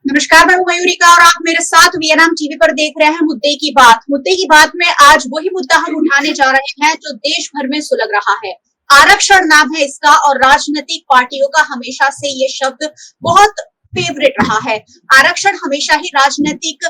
नमस्कार, मैं हूं मयूरिका और आप मेरे साथ वीएनएम टीवी पर देख रहे हैं मुद्दे की बात। मुद्दे की बात में आज वही मुद्दा हम उठाने जा रहे हैं जो देश भर में सुलग रहा है। आरक्षण नाम है इसका और राजनीतिक पार्टियों का हमेशा से ये शब्द बहुत फेवरेट रहा है। आरक्षण हमेशा ही राजनीतिक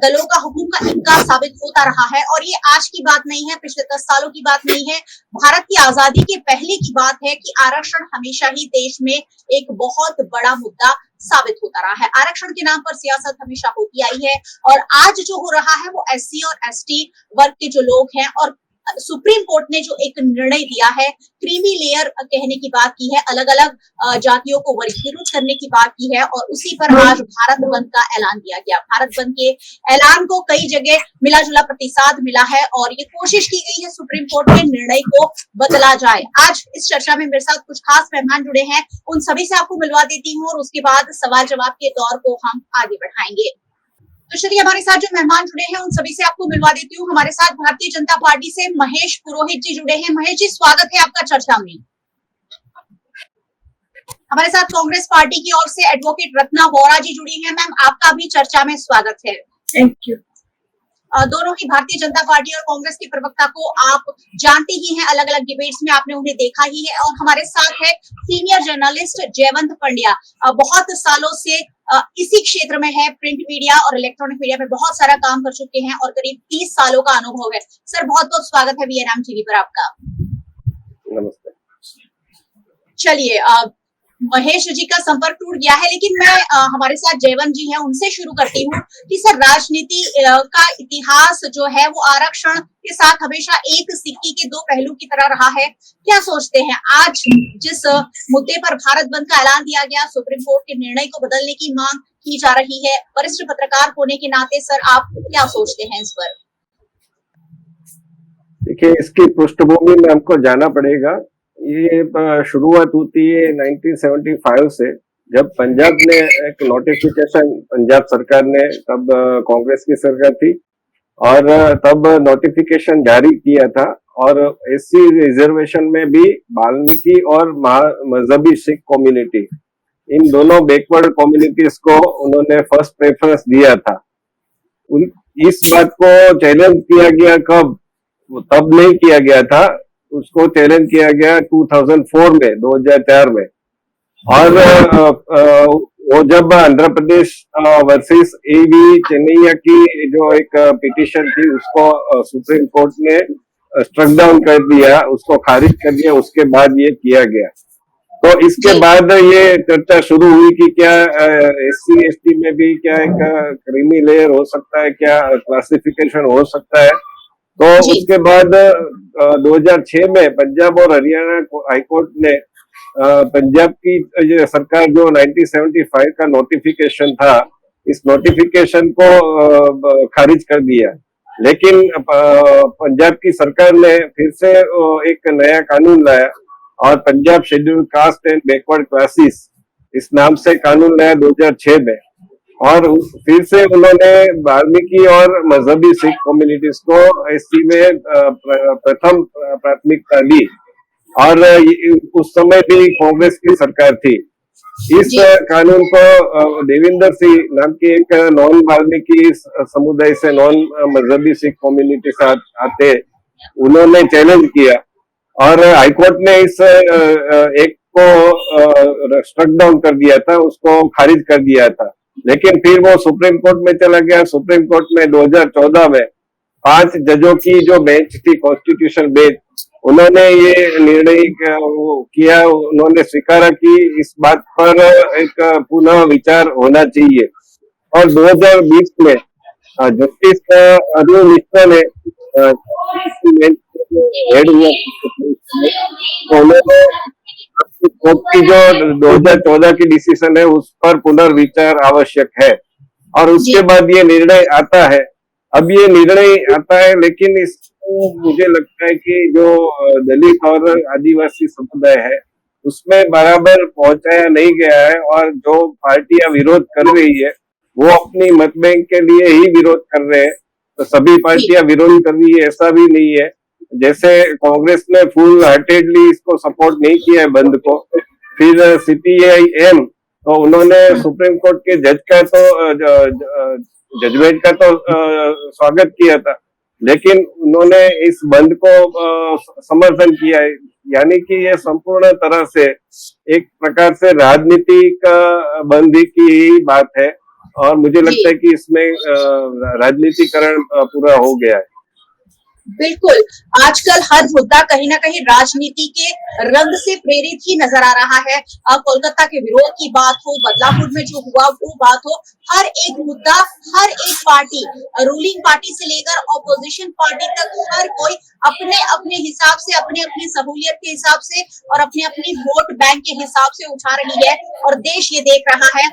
दलों का हुक्म का इक्का साबित होता रहा है और ये आज की बात नहीं है, पिछले 10 सालों की बात नहीं है। भारत की आजादी के पहले की बात है कि आरक्षण हमेशा ही देश में एक बहुत बड़ा मुद्दा साबित होता रहा है। आरक्षण के नाम पर सियासत हमेशा होती आई है और आज जो हो रहा है वो एससी और एसटी वर्ग के जो लोग हैं और सुप्रीम कोर्ट ने जो एक निर्णय दिया है, क्रीमी लेयर कहने की बात की है, अलग अलग जातियों को वर्गीकृत करने की बात की है और उसी पर आज भारत बंद का ऐलान दिया गया। भारत बंद के ऐलान को कई जगह मिला जुला प्रतिसाद मिला है और ये कोशिश की गई है सुप्रीम कोर्ट के निर्णय को बदला जाए। आज इस चर्चा में मेरे साथ कुछ खास मेहमान जुड़े हैं, उन सभी से आपको मिलवा देती हूँ और उसके बाद सवाल जवाब के दौर को हम आगे बढ़ाएंगे। तो चलिए हमारे साथ जो मेहमान जुड़े हैं उन सभी से आपको मिलवा देती हूँ। हमारे साथ भारतीय जनता पार्टी से महेश पुरोहित जी जुड़े हैं। महेश जी, स्वागत है आपका चर्चा में। हमारे साथ कांग्रेस पार्टी की ओर से एडवोकेट रत्ना वोरा जी जुड़ी हैं। मैम, आपका भी चर्चा में स्वागत है। Thank you. दोनों ही भारतीय जनता पार्टी और कांग्रेस के प्रवक्ता को आप जानते ही हैं, अलग अलग डिबेट्स में आपने उन्हें देखा ही है। और हमारे साथ है सीनियर जर्नलिस्ट जयवंत पंड्या, बहुत सालों से इसी क्षेत्र में है, प्रिंट मीडिया और इलेक्ट्रॉनिक मीडिया में बहुत सारा काम कर चुके हैं और करीब 30 सालों का अनुभव है। सर, बहुत बहुत स्वागत है वीएनएम टीवी पर आपका। नमस्ते। चलिए, महेश जी का संपर्क टूट गया है, लेकिन मैं हमारे साथ जयवंत जी हैं उनसे शुरू करती हूँ कि सर, राजनीति का इतिहास जो है वो आरक्षण के साथ हमेशा एक सिक्के के दो पहलू की तरह रहा है। क्या सोचते हैं आज जिस मुद्दे पर भारत बंद का ऐलान दिया गया, सुप्रीम कोर्ट के निर्णय को बदलने की मांग की जा रही है, वरिष्ठ पत्रकार होने के नाते सर आप क्या सोचते हैं इस पर? देखिए, इसकी पृष्ठभूमि में हमको जाना पड़ेगा। ये शुरुआत होती है 1975 से, जब पंजाब ने एक नोटिफिकेशन, पंजाब सरकार ने, तब कांग्रेस की सरकार थी, और तब नोटिफिकेशन जारी किया था और एससी रिजर्वेशन में भी वाल्मीकि और मजहबी सिख कम्युनिटी, इन दोनों बैकवर्ड कम्युनिटीज को उन्होंने फर्स्ट प्रेफरेंस दिया था। इस बात को चैलेंज किया गया कब? तब नहीं किया गया था, उसको चैलेंज किया गया 2004 में, 2004 में। और वो जब आंध्र प्रदेश वर्सेस एवी चेन्नैया की जो एक पिटीशन थी, उसको सुप्रीम कोर्ट ने स्ट्रक डाउन कर दिया, उसको खारिज कर दिया, उसके बाद ये किया गया। तो इसके बाद ये चर्चा शुरू हुई कि क्या एससी एसटी में भी क्या एक क्रीमी लेयर हो सकता है, क्या क्लासिफिकेशन हो सकता है। तो उसके बाद 2006 में पंजाब और हरियाणा हाईकोर्ट ने पंजाब की सरकार जो 1975 का नोटिफिकेशन था, इस नोटिफिकेशन को खारिज कर दिया। लेकिन पंजाब की सरकार ने फिर से एक नया कानून लाया और Punjab scheduled caste and backward classes, इस नाम से कानून लाया 2006 में। और फिर से उन्होंने वाल्मीकि और मजहबी सिख कम्युनिटीज को एससी में प्रथम प्राथमिकता दी, और उस समय भी कांग्रेस की सरकार थी। इस कानून को देविंदर सिंह नाम की एक नॉन वाल्मीकि समुदाय से, नॉन मजहबी सिख कम्युनिटी से आते, उन्होंने चैलेंज किया और हाईकोर्ट ने इस एक को स्ट्रक डाउन कर दिया था, उसको खारिज कर दिया था। लेकिन फिर वो सुप्रीम कोर्ट में चला गया। सुप्रीम कोर्ट में 2014 में 5 जजों की जो बेंच थी, कॉन्स्टिट्यूशन बेंच, उन्होंने ये निर्णय किया, उन्होंने स्वीकारा कि इस बात पर एक पुनः विचार होना चाहिए। और 2020 में जस्टिस अरुण मिश्रा ने हेड हुआ, उन्होंने कोर्ट की जो 2014 की डिसीजन है उस पर पुनर्विचार आवश्यक है, और उसके बाद ये निर्णय आता है। अब ये निर्णय आता है, लेकिन इसको मुझे लगता है कि जो दलित और आदिवासी समुदाय है उसमें बराबर पहुंचाया नहीं गया है, और जो पार्टियां विरोध कर रही है वो अपनी मत बैंक के लिए ही विरोध कर रहे हैं। तो सभी पार्टियां विरोध कर रही है ऐसा भी नहीं है। जैसे कांग्रेस ने फुल हार्टेडली इसको सपोर्ट नहीं किया है बंद को, फिर सीपीआईएम तो उन्होंने सुप्रीम कोर्ट के जज का तो जजमेंट का तो स्वागत किया था, लेकिन उन्होंने इस बंद को समर्थन किया है। यानी कि ये संपूर्ण तरह से एक प्रकार से राजनीति का बंद ही की बात है, और मुझे लगता है कि इसमें राजनीतिकरण पूरा हो गया है। बिल्कुल, आजकल हर मुद्दा कहीं ना कहीं राजनीति के रंग से प्रेरित ही नजर आ रहा है। कोलकाता के विरोध की बात हो, बदलापुर में जो हुआ वो बात हो, हर एक मुद्दा, हर एक पार्टी, रूलिंग पार्टी से लेकर ऑपोजिशन पार्टी तक, हर कोई अपने अपने हिसाब से, अपने अपनी सहूलियत के हिसाब से और अपने अपनी वोट बैंक के हिसाब से उठा रही है। और देश ये देख रहा है,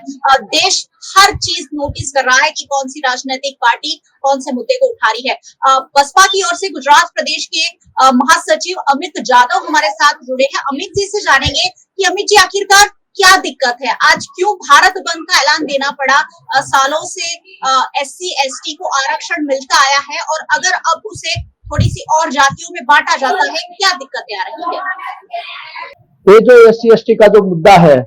देश हर चीज नोटिस कर रहा है कि कौन सी राजनीतिक पार्टी कौन से मुद्दे को उठा रही है। बसपा की ओर से गुजरात प्रदेश के महासचिव अमित जादव हमारे साथ जुड़े हैं। अमित जी से जानेंगे कि अमित जी आखिरकार क्या दिक्कत है, आज क्यों भारत बंद का ऐलान देना पड़ा? सालों से SC ST को आरक्षण मिलता आया है, और अगर अब उसे थोड़ी सी और जातियों में बांटा जाता है, क्या दिक्कतें आ रही है? ये जो SC ST का जो मुद्दा है,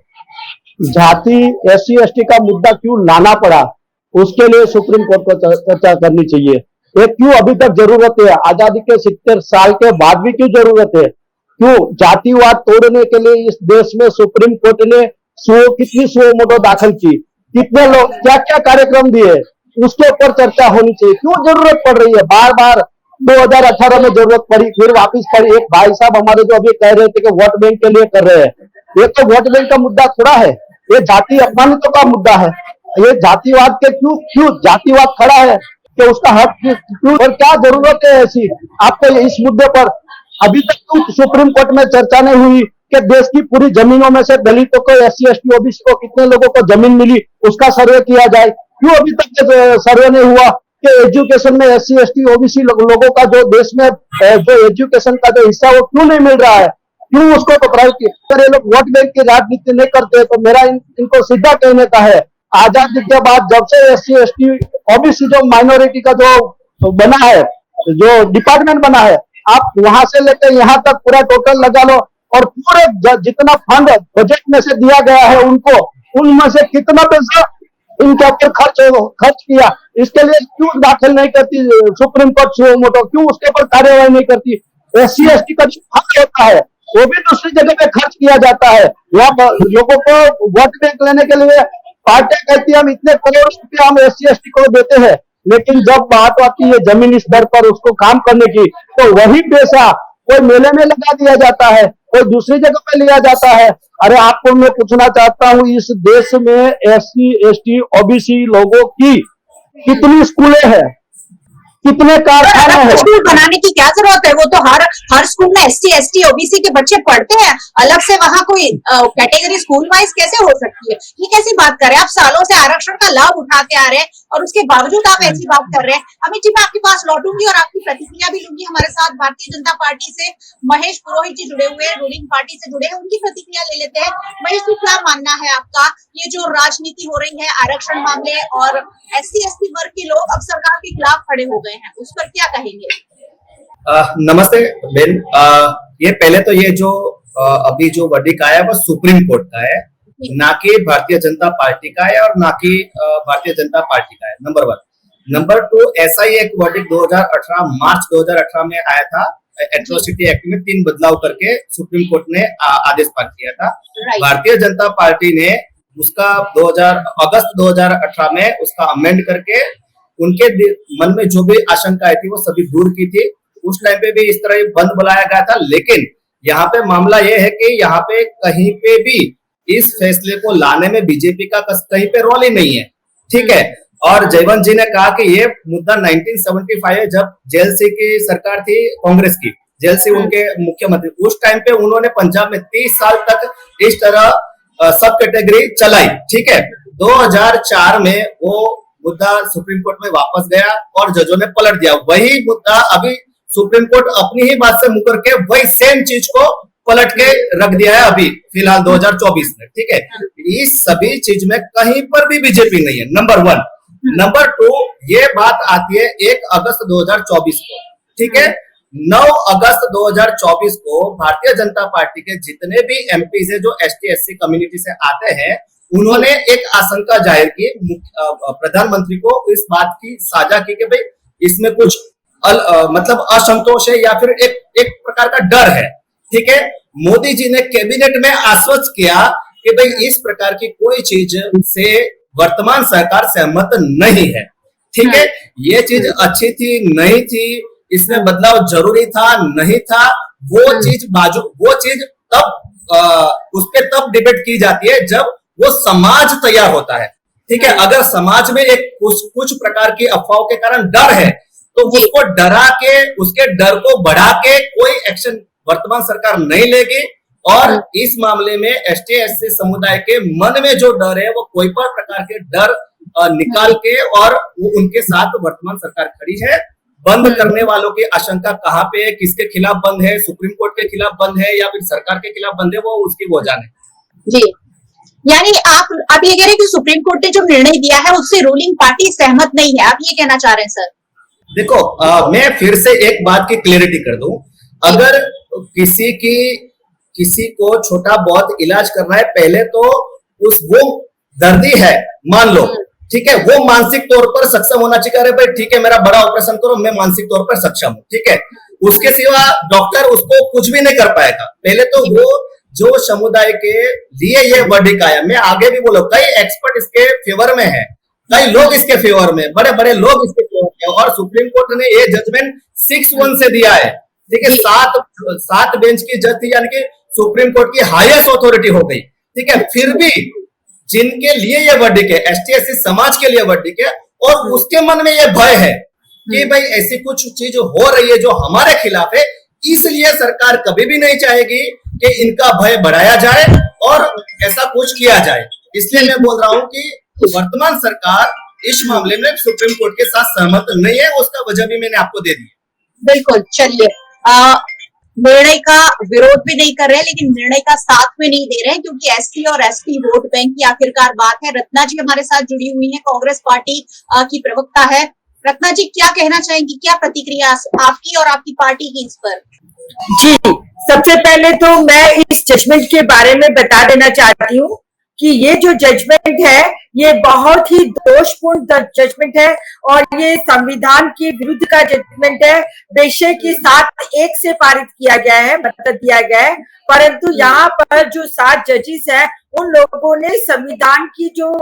जाति SC ST का मुद्दा क्यों लाना पड़ा, उसके लिए सुप्रीम कोर्ट को चर्चा करनी चाहिए। ये क्यों अभी तक जरूरत है, आजादी के 70 साल के बाद भी क्यों जरूरत है? क्यों जातिवाद तोड़ने के लिए इस देश में सुप्रीम कोर्ट ने कितनी सुओ मोटो दाखिल की, कितने लोग क्या क्या कार्यक्रम दिए, उसके ऊपर चर्चा होनी चाहिए। क्यों जरूरत पड़ रही है बार बार? 2018 में जरूरत पड़ी, फिर वापिस पड़ी। एक भाई साहब हमारे जो अभी कह रहे थे कि वोट बैंक के लिए कर रहे हैं, ये तो वोट बैंक का मुद्दा थोड़ा है, ये जाति अपमानितों का मुद्दा है। ये जातिवाद के क्यों जातिवाद खड़ा है कि उसका हक क्यों, और क्या जरूरत है ऐसी आपको इस मुद्दे पर? अभी तक क्यों सुप्रीम कोर्ट में चर्चा नहीं हुई कि देश की पूरी जमीनों में से दलितों को, SC ST OBC को कितने लोगों को जमीन मिली, उसका सर्वे किया जाए? क्यों अभी तक सर्वे नहीं हुआ कि एजुकेशन में SC ST OBC लोगों का जो देश में जो एजुकेशन का जो हिस्सा वो क्यों नहीं मिल रहा है? क्यों उसको प्राइवेट किया? अगर ये लोग वोट बैंक की राजनीति नहीं करते तो मेरा इनको सीधा कहने का है, आजादी के बाद जब से SC ST OBC जो माइनॉरिटी का जो बना है, जो डिपार्टमेंट बना है, आप वहां से लेकर यहाँ तक पूरा टोटल लगा लो, और पूरे जितना फंड बजट में से दिया गया है उनको, उनमें से कितना पैसा इनके ऊपर खर्च किया, इसके लिए क्यों दाखिल नहीं करती सुप्रीम कोर्ट सुओ मोटो? क्यों उसके ऊपर कार्यवाही नहीं करती? SC ST का जो फंड होता है वो भी दूसरी जगह पे खर्च किया जाता है। यहाँ लोगों को वोट बैंक लेने के लिए पार्टियां कहती है हम इतने करोड़ रुपया हम SC ST को देते हैं, लेकिन जब बात आती है जमीनी स्तर पर उसको काम करने की, तो वही पैसा कोई मेले में लगा दिया जाता है, कोई दूसरी जगह पे लिया जाता है। अरे आपको मैं पूछना चाहता हूँ, इस देश में SC ST OBC लोगों की कितनी स्कूलें हैं, कितने कारखाने हैं? स्कूल बनाने की क्या जरूरत है? वो तो हर स्कूल में SC ST OBC के बच्चे पढ़ते हैं, अलग से वहां कोई कैटेगरी स्कूल वाइज कैसे हो सकती है? ये कैसी बात कर रहे हैं आप? सालों से आरक्षण का लाभ उठाते आ रहे हैं और उसके बावजूद आप ऐसी बात कर रहे हैं। अमित जी, मैं आपके पास लौटूंगी और आपकी प्रतिक्रिया भी लूंगी। हमारे साथ भारतीय जनता पार्टी से महेश पुरोहित जी जुड़े हुए हैं, रूलिंग पार्टी से जुड़े हैं, उनकी प्रतिक्रिया ले लेते हैं। महेश जी, क्या मानना है आपका? ये जो राजनीति हो रही है आरक्षण मामले और SC ST वर्ग के लोग अब सरकार के खिलाफ खड़े हो गए हैं, उस पर क्या कहेंगे? नमस्ते बेन। ये पहले तो ये जो अभी जो वर्डिक्ट आया है वो सुप्रीम कोर्ट का है, ना कि भारतीय जनता पार्टी का है और ना कि भारतीय जनता पार्टी का है, नंबर 1। नंबर 2, ऐसा ही एक वर्डिक्ट 2018 मार्च 2018 में आया था, एट्रोसिटी एक्ट में 3 बदलाव करके सुप्रीम कोर्ट ने आदेश पास किया था। भारतीय जनता पार्टी ने उसका अगस्त 2018 में उसका अमेंड करके उनके मन में जो भी आशंकाएं थी वो सभी दूर की थी। उस टाइम पे भी इस तरह बंद बुलाया गया था, लेकिन यहाँ पे मामला ये है कि यहाँ पे कहीं पे भी इस फैसले को लाने में बीजेपी का कहीं पे रोल ही नहीं है, ठीक है। और जयवंत जी ने कहा कि ये मुद्दा 1975 है, जब जेएलसी की सरकार थी कांग्रेस की, जेएलसी उनके मुख्यमंत्री, उस टाइम पे उन्होंने पंजाब में 30 साल तक इस तरह सब कैटेगरी चलाई, ठीक है। 2004 में वो मुद्दा सुप्रीम कोर्ट में वापस गया और जजों ने पलट दिया। वही मुद्दा अभी सुप्रीम कोर्ट अपनी ही बात से मुकर के वही सेम चीज को पलट के रख दिया है अभी फिलहाल 2024 में, ठीक है। इस सभी चीज में कहीं पर भी बीजेपी नहीं है, नंबर 1। नंबर 2, ये बात आती है 1 अगस्त 2024 को, ठीक है। 9 अगस्त 2024 को भारतीय जनता पार्टी के जितने भी एमपी है जो ST SC कम्युनिटी से आते हैं, उन्होंने एक आशंका जाहिर की, प्रधानमंत्री को इस बात की साझा की कि भाई इसमें कुछ मतलब असंतोष है या फिर एक प्रकार का डर है। ठीक है, मोदी जी ने कैबिनेट में आश्वस्त किया कि भाई इस प्रकार की कोई चीज से वर्तमान सरकार सहमत नहीं है। ठीक है, ये चीज अच्छी थी नहीं थी, इसमें बदलाव जरूरी था नहीं था, वो चीज तब उस पर तब डिबेट की जाती है जब वो समाज तैयार होता है। ठीक है, अगर समाज में एक कुछ प्रकार की अफवाहों के कारण डर है तो उसको डरा के, उसके डर को बढ़ा के कोई एक्शन वर्तमान सरकार नहीं लेगी। और इस मामले में एसटी एससी समुदाय के मन में जो डर है वो कोई पर प्रकार के डर निकाल के, और वो उनके साथ वर्तमान सरकार खड़ी है। बंद करने वालों की आशंका कहाँ पे है, किसके खिलाफ बंद है, सुप्रीम कोर्ट के खिलाफ बंद है या फिर सरकार के खिलाफ बंद है, वो उसकी वो जाने। जी, यानी आप ये कह रहे हैं कि सुप्रीम कोर्ट ने जो निर्णय दिया है उससे रूलिंग पार्टी सहमत नहीं है, आप ये कहना चाह रहे हैं सर? देखो, मैं फिर से एक बात की क्लियरिटी कर दूं। अगर किसी को छोटा बहुत इलाज करना है, पहले तो वो दर्दी है मान लो, ठीक है, वो मानसिक तौर पर सक्षम होना चाहिए। अरे भाई ठीक है, मेरा बड़ा ऑपरेशन करो, मैं मानसिक तौर पर सक्षम हूं। ठीक है, उसके सिवा डॉक्टर उसको कुछ भी नहीं कर पाएगा। पहले तो वो जो समुदाय के लिए ये वर्डिक्ट आया, मैं आगे भी बोलो, कई एक्सपर्ट इसके फेवर में है, कई लोग इसके फेवर में, बड़े बड़े लोग इसके फेवर में, और सुप्रीम कोर्ट ने ये जजमेंट 6-1 से दिया है। ठीक है, 7 बेंच की जज थी, यानी कि सुप्रीम कोर्ट की हाईएस्ट अथॉरिटी हो गई। ठीक है, फिर भी जिनके लिए ये वर्डिक्ट है, एसटी एससी समाज के लिए वर्डिक्ट है, और उसके मन में ये भय है कि भाई ऐसी कुछ चीज हो रही है जो हमारे खिलाफ है, इसलिए सरकार कभी भी नहीं चाहेगी कि इनका भय बढ़ाया जाए और ऐसा कुछ किया जाए। इसलिए मैं बोल रहा हूं कि वर्तमान सरकार इस मामले में सुप्रीम कोर्ट के साथ सहमत नहीं है, उसका वजह भी मैंने आपको दे दी। बिल्कुल, चलिए, निर्णय का विरोध भी नहीं कर रहे हैं लेकिन निर्णय का साथ में नहीं दे रहे हैं, क्योंकि एससी और एसटी वोट बैंक की आखिरकार बात है। रत्ना जी हमारे साथ जुड़ी हुई हैं, कांग्रेस पार्टी की प्रवक्ता है। रत्ना जी, क्या कहना चाहेंगी, क्या प्रतिक्रिया आपकी और आपकी पार्टी की इस पर? जी, सबसे पहले तो मैं इस जजमेंट के बारे में बता देना चाहती हूँ कि ये जो जजमेंट है ये बहुत ही दोषपूर्ण जजमेंट है और ये संविधान के विरुद्ध का जजमेंट है। बेशक ये 7-1 से पारित किया गया है, मतलब दिया गया है, परंतु यहाँ पर जो 7 जजेस हैं उन लोगों ने संविधान की जो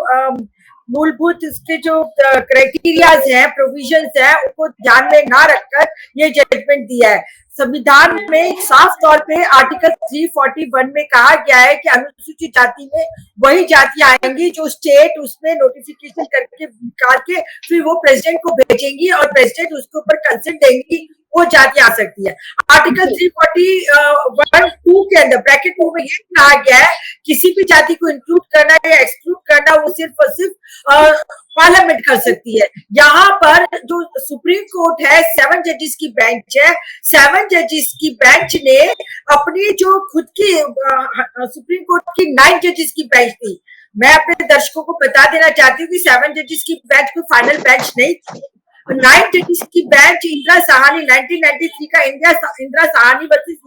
मूलभूत इसके जो क्राइटेरियाज हैं, प्रोविजंस हैं, उनको ध्यान में ना रखकर ये जजमेंट दिया है। संविधान में साफ तौर पे आर्टिकल 341 में कहा गया है कि अनुसूचित जाति में वही जातियां आएंगी जो स्टेट उसमें नोटिफिकेशन करके निकाल के फिर वो प्रेसिडेंट को भेजेंगी और प्रेसिडेंट उसके ऊपर कंसेंट देंगी, वो जाति आ सकती है। आर्टिकल 341(2) के अंदर ब्रैकेट 2 में ये कहा गया है किसी भी जाति को इंक्लूड करना या एक्सक्लूड करना वो सिर्फ और सिर्फ पार्लियामेंट कर सकती है। यहाँ पर जो सुप्रीम कोर्ट है 7 जजेस की बेंच है, 7 जजेस की बेंच ने अपनी जो खुद की सुप्रीम कोर्ट की 9 जजेस की बेंच थी। मैं अपने दर्शकों को बता देना चाहती हूँ कि 7 जजेस की बेंच कोई फाइनल बेंच नहीं थी। 9 जजेस की बेंच इंदिरा साहनी 1993 का इंदिरा साहनी वर्सेस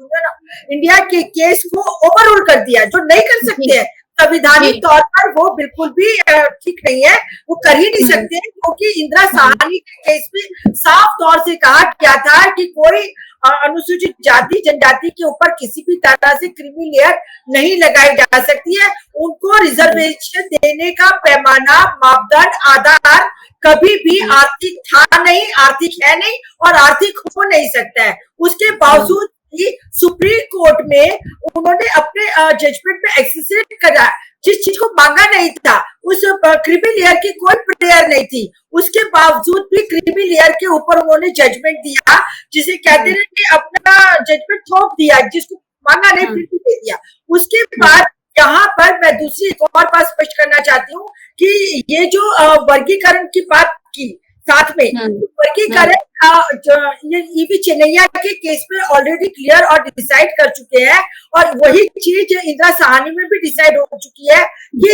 इंडिया के केस को ओवररूल कर दिया, जो नहीं कर सकते हैं संविधानिक तौर पर, वो बिल्कुल भी ठीक नहीं है, वो कर ही नहीं सकते हैं, क्योंकि इंदिरा साहनी के केस में साफ तौर से कहा गया था कि कोई अनुसूचित जाति जनजाति के ऊपर किसी भी तरह से क्रीमी लेयर नहीं लगाई जा सकती है। उनको रिजर्वेशन देने का पैमाना, मापदंड, आधार कभी भी आर्थिक था नहीं, आर्थिक है नहीं और आर्थिक हो नहीं सकता है। उसके बावजूद सुप्रीम कोर्ट में उन्होंने अपने जजमेंट में एक्सेसिव करा, जिस चीज को मांगा नहीं था, उस क्रीमी लेयर की कोई प्रेयर नहीं थी, उसके बावजूद भी क्रीमी लेयर के ऊपर उन्होंने जजमेंट दिया, जिसे कहते हैं कि अपना जजमेंट थोप दिया, जिसको मांगा नहीं फिर भी दे दिया। उसके बाद यहाँ पर मैं दूसरी एक और बात स्पष्ट करना चाहती हूँ कि ये जो वर्गीकरण की बात की साथ में, वर्गीकरण ये ईवी चेन्नैया के केस में ऑलरेडी क्लियर और डिसाइड कर चुके हैं, और वही चीज इंदिरा साहनी में भी डिसाइड हो चुकी है कि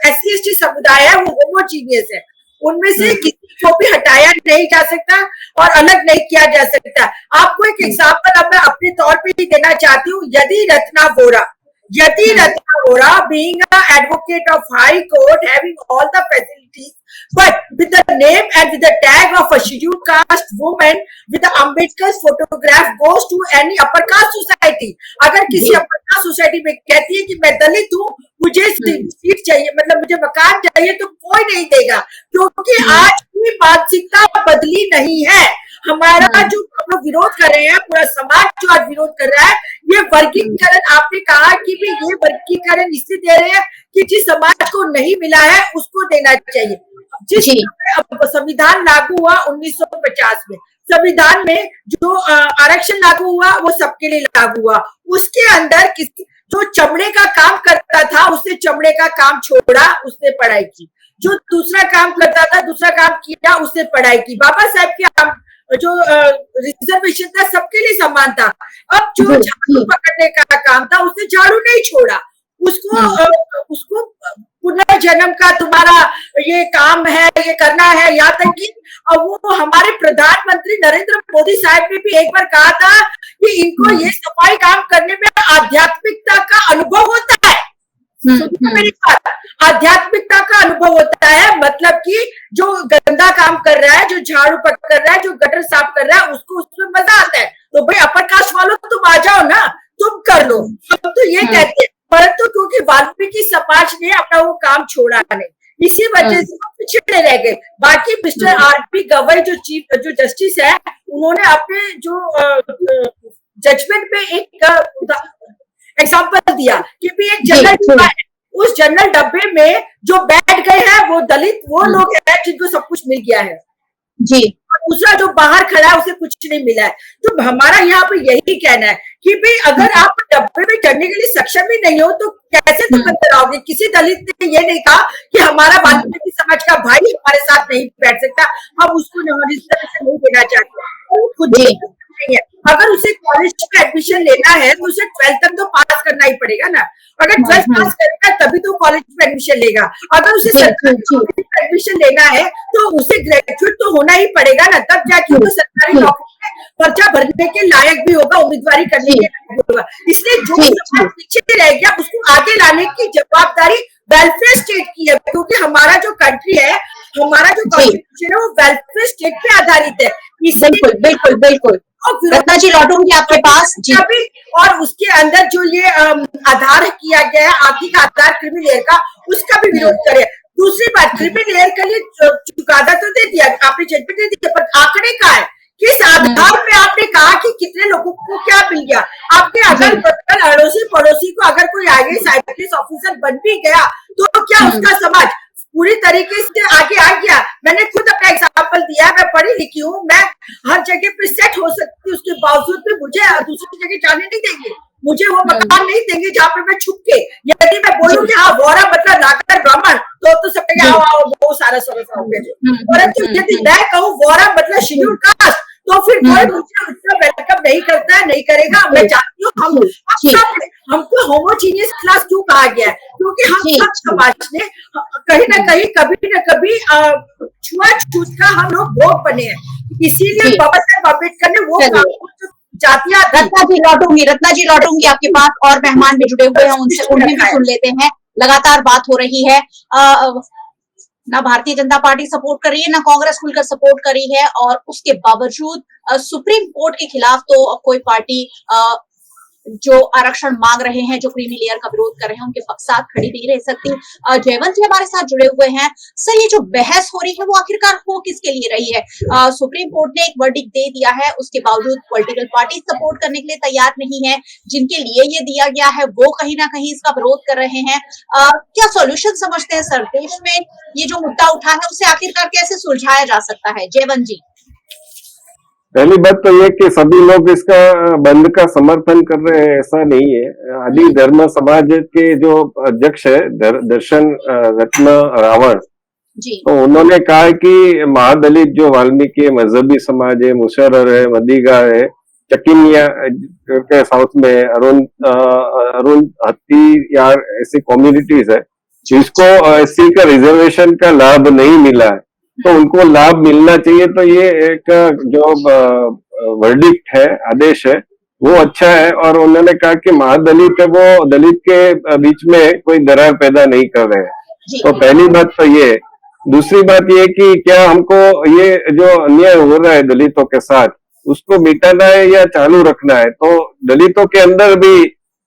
एससी एसटी समुदाय है वो होमोजीनियस है, उनमें से किसी को भी हटाया नहीं जा सकता और अलग नहीं किया जा सकता। आपको एक एग्जाम्पल अब मैं अपने तौर पे ही देना चाहती हूँ। यदि रत्ना बोरा Yati Ratna Vora, being an advocate of High Court, having all the facilities, but with the name and with the tag of a scheduled caste woman with the Ambedkar's photograph goes to any upper caste society. अगर किसी upper caste society में कहती है कि मैं दलित हूँ, मुझे seat चाहिए, मतलब मुझे मकान चाहिए, तो कोई नहीं देगा, क्योंकि आज की मानसिकता बदली नहीं है। हमारा जो हम लोग विरोध कर रहे हैं, पूरा समाज जो आज विरोध कर रहा है, ये वर्गीकरण, आपने कहा कि भी ये वर्गीकरण इसलिए दे रहे हैं कि जिस समाज को नहीं मिला है उसको देना चाहिए। जिस संविधान लागू हुआ 1950 में, संविधान में जो आरक्षण लागू हुआ वो सबके लिए लागू हुआ। उसके अंदर किसी जो चमड़े का काम करता था उसने चमड़े का काम छोड़ा, उसने पढ़ाई की। जो दूसरा काम करता था, दूसरा काम किया, उसने पढ़ाई की। बाबा साहब की जो रिजर्वेशन था सबके लिए समान था। अब जो झाड़ू पकड़ने का काम था उसने झाड़ू नहीं छोड़ा, उसको पुनर्जन्म का तुम्हारा ये काम है, ये करना है। यहाँ तक कि वो हमारे प्रधानमंत्री नरेंद्र मोदी साहब ने भी एक बार कहा था कि इनको ये सफाई काम करने में आध्यात्मिकता का अनुभव होता है। मेरी बात, आध्यात्मिकता का अनुभव होता है, मतलब कि जो गंदा काम कर रहा है, जो झाड़ू पकड़ रहा है, जो गटर साफ कर रहा है, उसको उसमें मजा आता है। तो भाई अपर कास्ट वालों तुम आ जाओ ना, तुम कर लो। हम तो ये कहते हैं, परंतु क्योंकि वाल्मीकि समाज ने अपना वो काम छोड़ा नहीं, इसी वजह से पिछड़े रह गए। बाकी मिस्टर आर.पी. गवई जो जस्टिस है, उन्होंने अपने जो जजमेंट में एक एग्जाम्पल दिया कि भी एक जनरल डब्बा है, उस जनरल डब्बे में जो बैठ गए हैं वो दलित वो लोग हैं जिनको सब कुछ मिल गया है जी, और दूसरा जो बाहर खड़ा है उसे कुछ नहीं मिला है। तो हमारा यहाँ पे यही कहना है कि भाई अगर आप डब्बे में चढ़ने के लिए सक्षम ही नहीं हो तो कैसे तुम अंदर आओगे। किसी दलित ने ये नहीं कहा कि हमारा वाल्मीकि समाज का भाई हमारे साथ नहीं बैठ सकता, हम उसको नहीं देना चाहते, खुद नहीं है। अगर उसे कॉलेज में एडमिशन लेना है तो उसे 12th तक तो पास करना ही पड़ेगा ना। अगर 12th पास करेगा तभी तो कॉलेज में एडमिशन लेगा। अगर उसे सरकारी कॉलेज में एडमिशन लेना है तो उसे ग्रेजुएट तो होना ही पड़ेगा ना, तब जाके वो सरकारी नौकरी में पर्चा भरने के लायक भी होगा, उम्मीदवारी करने के लायक होगा। इसलिए जो समाज पीछे रह गया उसको आगे लाने की जवाबदारी वेलफेयर स्टेट की है, क्योंकि हमारा जो कंट्री है, हमारा जो कॉन्स्टिट्यूशन है वो वेलफेयर स्टेट पे आधारित है। बिल्कुल बिल्कुल बिल्कुल। रत्ना जी लौटूंगी आपके पास जी। और उसके अंदर जो ये आधार किया गया है, आर्थिक आधार क्रिमिनल का, उसका भी विरोध करे। दूसरी बात, क्रिमिनल के लिए चुकादा तो दे दिया आपने, जजमेंट दे दिया, पर आंकड़े का है किस आधार पे आपने कहा कि कितने लोगों को क्या मिल गया। आपके अगल बगल अड़ोसी पड़ोसी को अगर कोई IAS IPS ऑफिसर बन भी गया तो क्या उसका समाज पूरी तरीके से आगे आ गया। मैंने खुद अपना एग्जाम्पल दिया, मैं पढ़ी लिखी हूँ, मैं हर जगह पे सेट हो सकती हूँ, उसके बावजूद भी मुझे दूसरी जगह जाने नहीं देंगे, मुझे वो मकान नहीं देंगे जहाँ पे मैं छुप के, यदि मैं बोलूँ कि हाँ वोरा मतलब नागर ब्राह्मण तो सब आओ आओ वो सारा समझ हो गया। परंतु यदि मैं कहूँ वोरा मतलब शेड्यूल कास्ट तो फिर कोई मुझे उतना वेलकम नहीं करता है, नहीं करेगा। मैं चाहती हूँ हमको होमोजीनियस क्लास क्यों कहा गया है, क्योंकि हम सब समाज ने कहीं ना कहीं कभी न कभी छुआछूत का हम लोग भोग बने हैं, इसीलिए बाबा साहेब अम्बेडकर ने वो जातियां। रत्ना जी लौटूंगी आपके पास, और मेहमान भी जुड़े हुए हैं, उनसे उन्हें भी सुन लेते हैं। लगातार बात हो रही है, ना भारतीय जनता पार्टी सपोर्ट कर रही है, ना कांग्रेस खुलकर सपोर्ट कर रही है, और उसके बावजूद सुप्रीम कोर्ट के खिलाफ तो कोई पार्टी जो आरक्षण मांग रहे हैं, जो क्रीमी लेयर का विरोध कर रहे हैं, उनके साथ खड़ी नहीं रह सकती। जयवंत जी हमारे साथ जुड़े हुए हैं। सर, ये जो बहस हो रही है वो आखिरकार हो किसके लिए रही है? सुप्रीम कोर्ट ने एक वर्डिक्ट दे दिया है, उसके बावजूद पॉलिटिकल पार्टी सपोर्ट करने के लिए तैयार नहीं है, जिनके लिए ये दिया गया है वो कहीं ना कहीं इसका विरोध कर रहे हैं। क्या सॉल्यूशन समझते हैं सर? देश में ये जो मुद्दा उठा है उसे आखिरकार कैसे सुलझाया जा सकता है? जयवंत जी। पहली बात तो ये कि सभी लोग इसका बंद का समर्थन कर रहे हैं, ऐसा नहीं है। आदि धर्म समाज के जो अध्यक्ष है दर्शन रत्न रावण जी, तो उन्होंने कहा कि महादलित जो वाल्मीकि मजहबी समाज है, मुशर्रर है, मदिगा है, चकिनिया के साउथ में अरुण हत्ती या ऐसी कम्युनिटीज है जिसको एससी का रिजर्वेशन का लाभ नहीं मिला है, तो उनको लाभ मिलना चाहिए। तो ये एक जो वर्डिक्ट है, आदेश है, वो अच्छा है। और उन्होंने कहा कि महादलित है, वो दलित के बीच में कोई दरार पैदा नहीं कर रहे हैं। जी तो पहली बात तो ये। दूसरी बात ये कि क्या हमको ये जो अन्याय हो रहा है दलितों के साथ, उसको मिटाना है या चालू रखना है। तो दलितों के अंदर भी